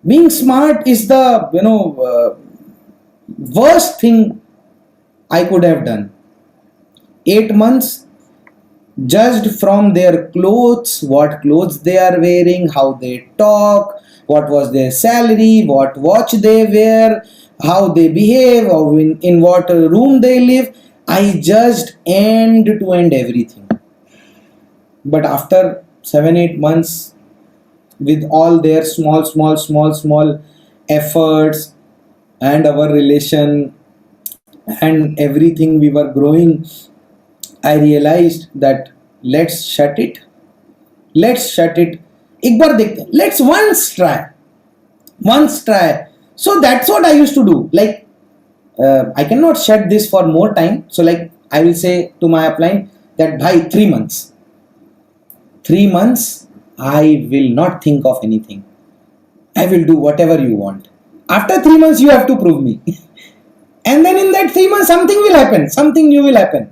Being smart is the worst thing I could have done. 8 months, judged from their clothes, what clothes they are wearing, how they talk, what was their salary, what watch they wear, how they behave, or in what room they live. I judged end to end everything. But after 7-8 months, with all their small efforts and our relation and everything we were growing, I realized that let's shut it. एक बार देखते हैं, let's once try. So that's what I used to do. Like I cannot shed this for more time. So like I will say to my upline that bhai 3 months. 3 months I will not think of anything. I will do whatever you want. After 3 months you have to prove me. And then in that 3 months something will happen. Something new will happen.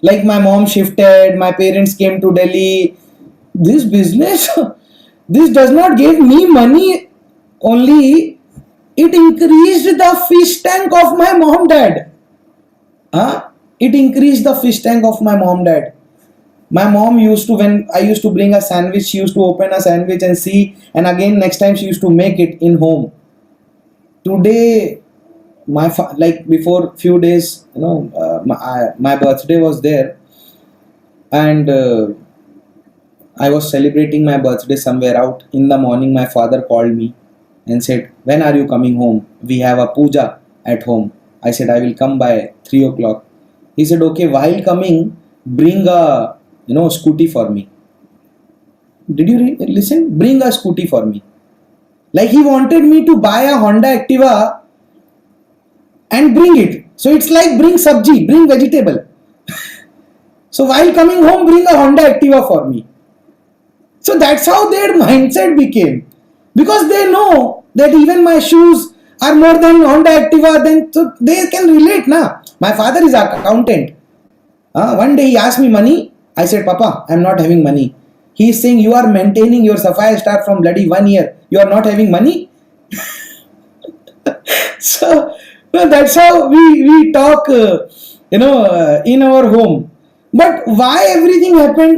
Like my mom shifted, my parents came to Delhi. This business, this does not give me money only. It increased the fish tank of my mom dad. It increased the fish tank of my mom dad. My mom used to, when I used to bring a sandwich, she used to open a sandwich and see, and again next time she used to make it in home. Today, like before few days, my birthday was there, and I was celebrating my birthday somewhere out. In the morning, my father called me and said, "When are you coming home? We have a puja at home." I said, "I will come by 3 o'clock." He said, "Okay, while coming, bring a scooty for me." Did you listen? Bring a scooty for me. Like he wanted me to buy a Honda Activa and bring it. So it's like bring sabji, bring vegetable. So while coming home, bring a Honda Activa for me. So that's how their mindset became. Because they know that even my shoes are more than Honda Activa, then so they can relate na. My father is an accountant. One day he asked me money. I said, "Papa, I am not having money." He is saying, "You are maintaining your Sapphire Star from bloody 1 year. You are not having money?" So that's how we talk, in our home. But why everything happened?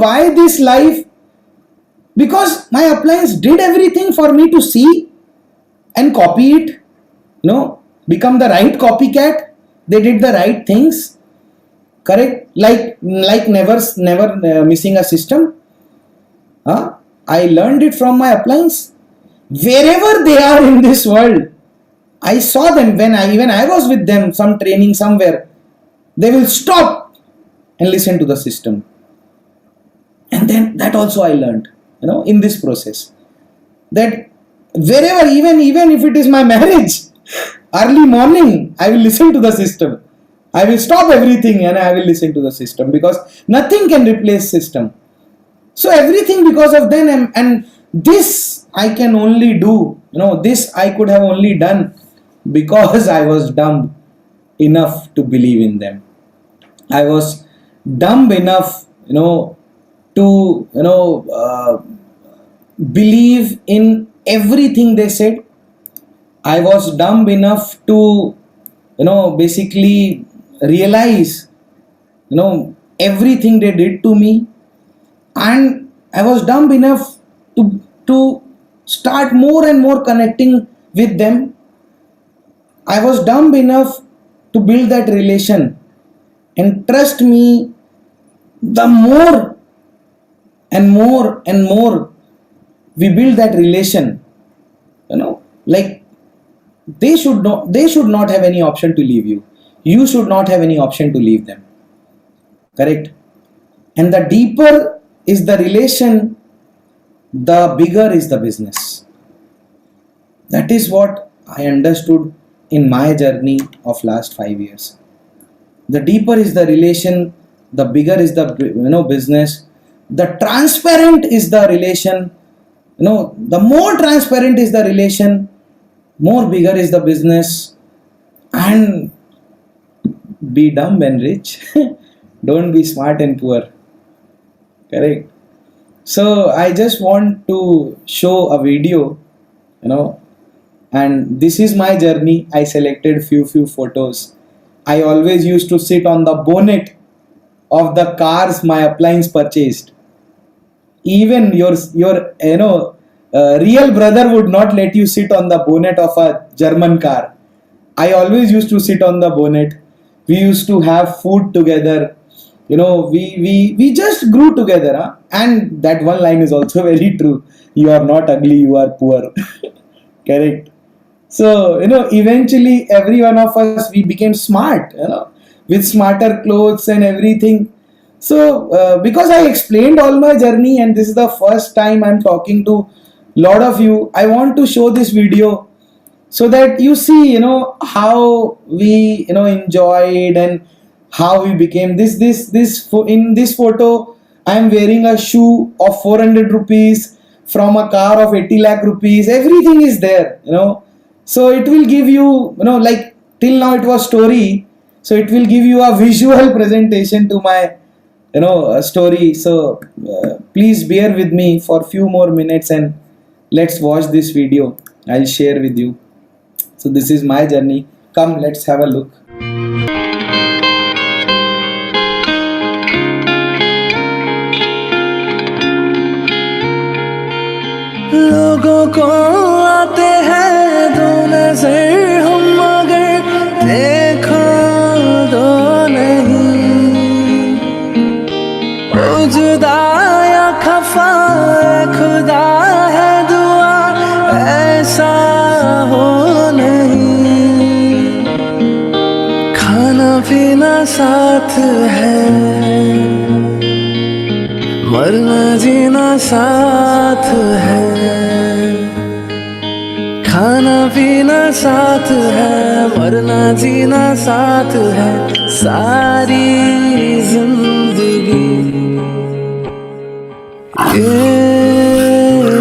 Why this life? Because my uplines did everything for me to see and copy it. Become the right copycat. They did the right things. Correct? Like never missing a system. I learned it from my uplines. Wherever they are in this world, I saw them when I was with them, some training somewhere. They will stop and listen to the system. And then that also I learned, in this process. That wherever, even if it is my marriage, early morning, I will listen to the system. I will stop everything and I will listen to the system, because nothing can replace system. So everything because of them, and this I can only do, this I could have only done because I was dumb enough to believe in them. I was dumb enough, to believe in everything they said. I was dumb enough to, basically realize, everything they did to me. And I was dumb enough to start more and more connecting with them. I was dumb enough to build that relation. And trust me, the more and more and more we build that relation, like they should not have any option to leave you. You should not have any option to leave them. Correct? And the deeper is the relation, the bigger is the business. That is what I understood in my journey of last 5 years. The deeper is the relation, the bigger is the business. The transparent is the relation. The more transparent is the relation, more bigger is the business. And be dumb and rich. Don't be smart and poor. Correct? So I just want to show a video, and this is my journey. I selected few photos. I always used to sit on the bonnet of the cars my uplines purchased. Even your real brother would not let you sit on the bonnet of a German car. I always used to sit on the bonnet. We used to have food together. We just grew together. Huh? And that one line is also very true. You are not ugly, you are poor. Correct? So, eventually every one of us, we became smart, with smarter clothes and everything. So because I explained all my journey and this is the first time I'm talking to lot of you, I want to show this video so that you see, how we, enjoyed and how we became in this photo. I am wearing a shoe of 400 rupees from a car of 80 lakh rupees. Everything is there, so it will give you, like till now it was story, so it will give you a visual presentation to my, story. So please bear with me for few more minutes and let's watch this video. I'll share with you. So this is my journey. Come, let's have a look. लोगों को आते हैं दो नजर, हम मगर देखो दो नहीं। ओ जुदा या खफा खुदा है दुआ ऐसा हो नहीं। खाना पीना साथ है, मरना जीना साथ है। खाना पीना साथ है, मरना जीना साथ है। सारी जिंदगी ये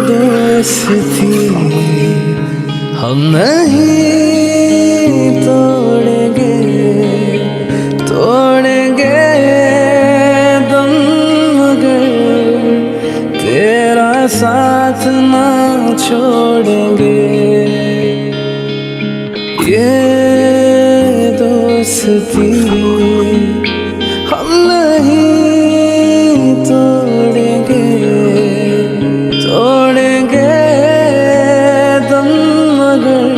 दोस्ती हम नहीं तोड़ेंगे, तोड़ेंगे दम मगर तेरा साथ ना छोड़ेंगे। ये दोस्ती हम नहीं तोड़ेंगे, तोड़ेंगे दम मगर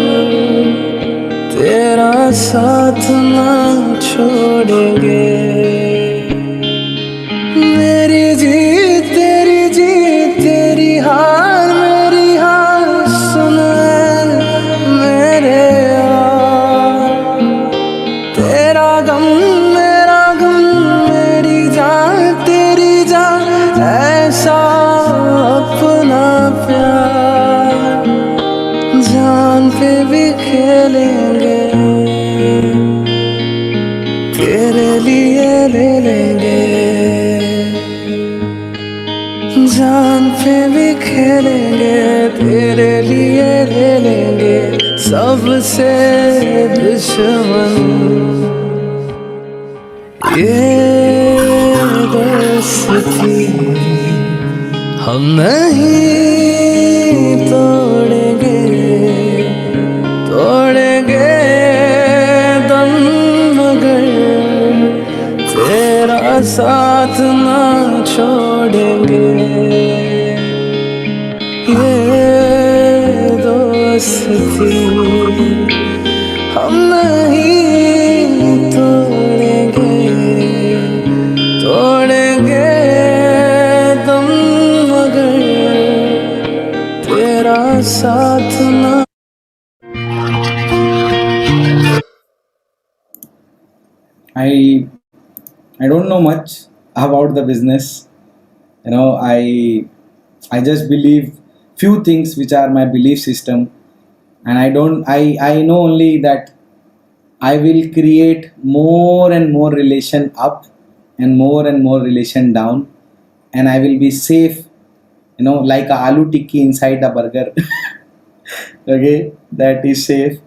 तेरा साथ ना छोड़ेंगे। मेरी जीत तेरी जीत, तेरी हार मेरी हार, सुन मेरे यार। तेरा गम मेरा गम, मेरी जान तेरी जान, ऐसा अपना प्यार। जान पे भी खेलेंगे, तेरे लिए ले लेंगे। जान पे भी खेलेंगे, तेरे लिए ले लेंगे। सबसे दुश्मन ये दोस्ती हम नहीं तोड़ेंगे, तोड़ेंगे दम मगर तेरा साथ ना छोड़ेंगे। ये दोस्ती हम नहीं तोड़ेंगे, तोड़ेंगे दम मगर तेरा साथ ना। I don't know much about the business. I just believe few things which are my belief system, and I know only that I will create more and more relation up and more relation down, and I will be safe, like a aloo tikki inside a burger. Okay, that is safe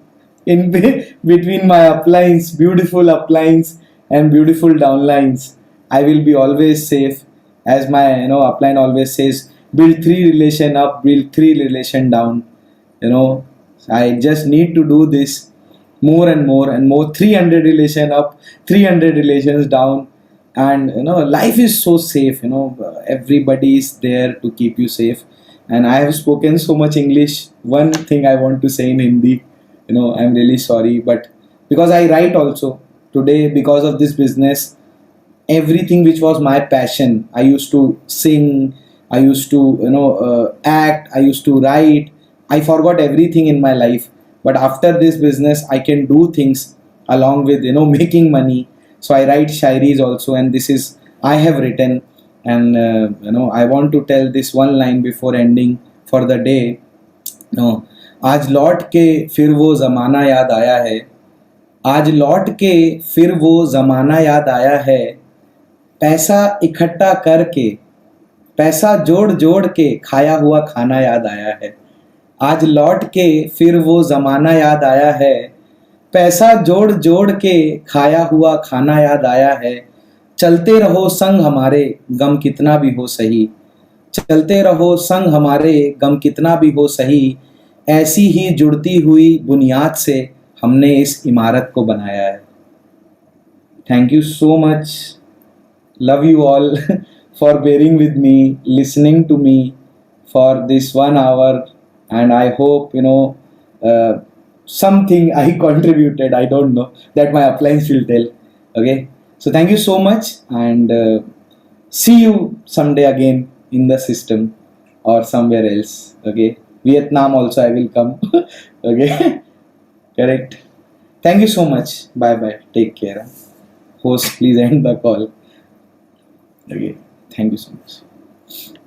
in between my uplines, beautiful uplines and beautiful downlines. I will be always safe, as my upline always says, build 3 relation up, build 3 relation down. I just need to do this more and more, 300 relation up, 300 relations down. And life is so safe. Everybody is there to keep you safe. And I have spoken so much English. One thing I want to say in Hindi, I'm really sorry, but because I write also today, because of this business, everything which was my passion, I used to sing, I used to act, I used to write, I forgot everything in my life. But after this business I can do things along with making money. So I write shairis also, and this is I have written, and I want to tell this one line before ending for the day. आज लौट के फिर वो ज़माना याद आया है, आज लौट के फिर वो ज़माना याद आया है, पैसा इकट्ठा करके, पैसा जोड़ जोड़ के खाया हुआ खाना याद आया है। आज लौट के फिर वो ज़माना याद आया है, पैसा जोड़ जोड़ के खाया हुआ खाना याद आया है। चलते रहो संग हमारे, गम कितना भी हो सही, चलते रहो संग हमारे, गम कितना भी हो सही। ऐसी ही जुड़ती हुई बुनियाद से हमने इस इमारत को बनाया है। Thank you so much, love you all for bearing with me, listening to me for this 1 hour, and I hope something I contributed. I don't know, that my appliance will tell. Okay, so thank you so much, and see you someday again in the system or somewhere else. Okay, Vietnam also I will come. Okay, correct. Thank you so much. Bye bye, take care. Host, please end the call. Okay, thank you so much.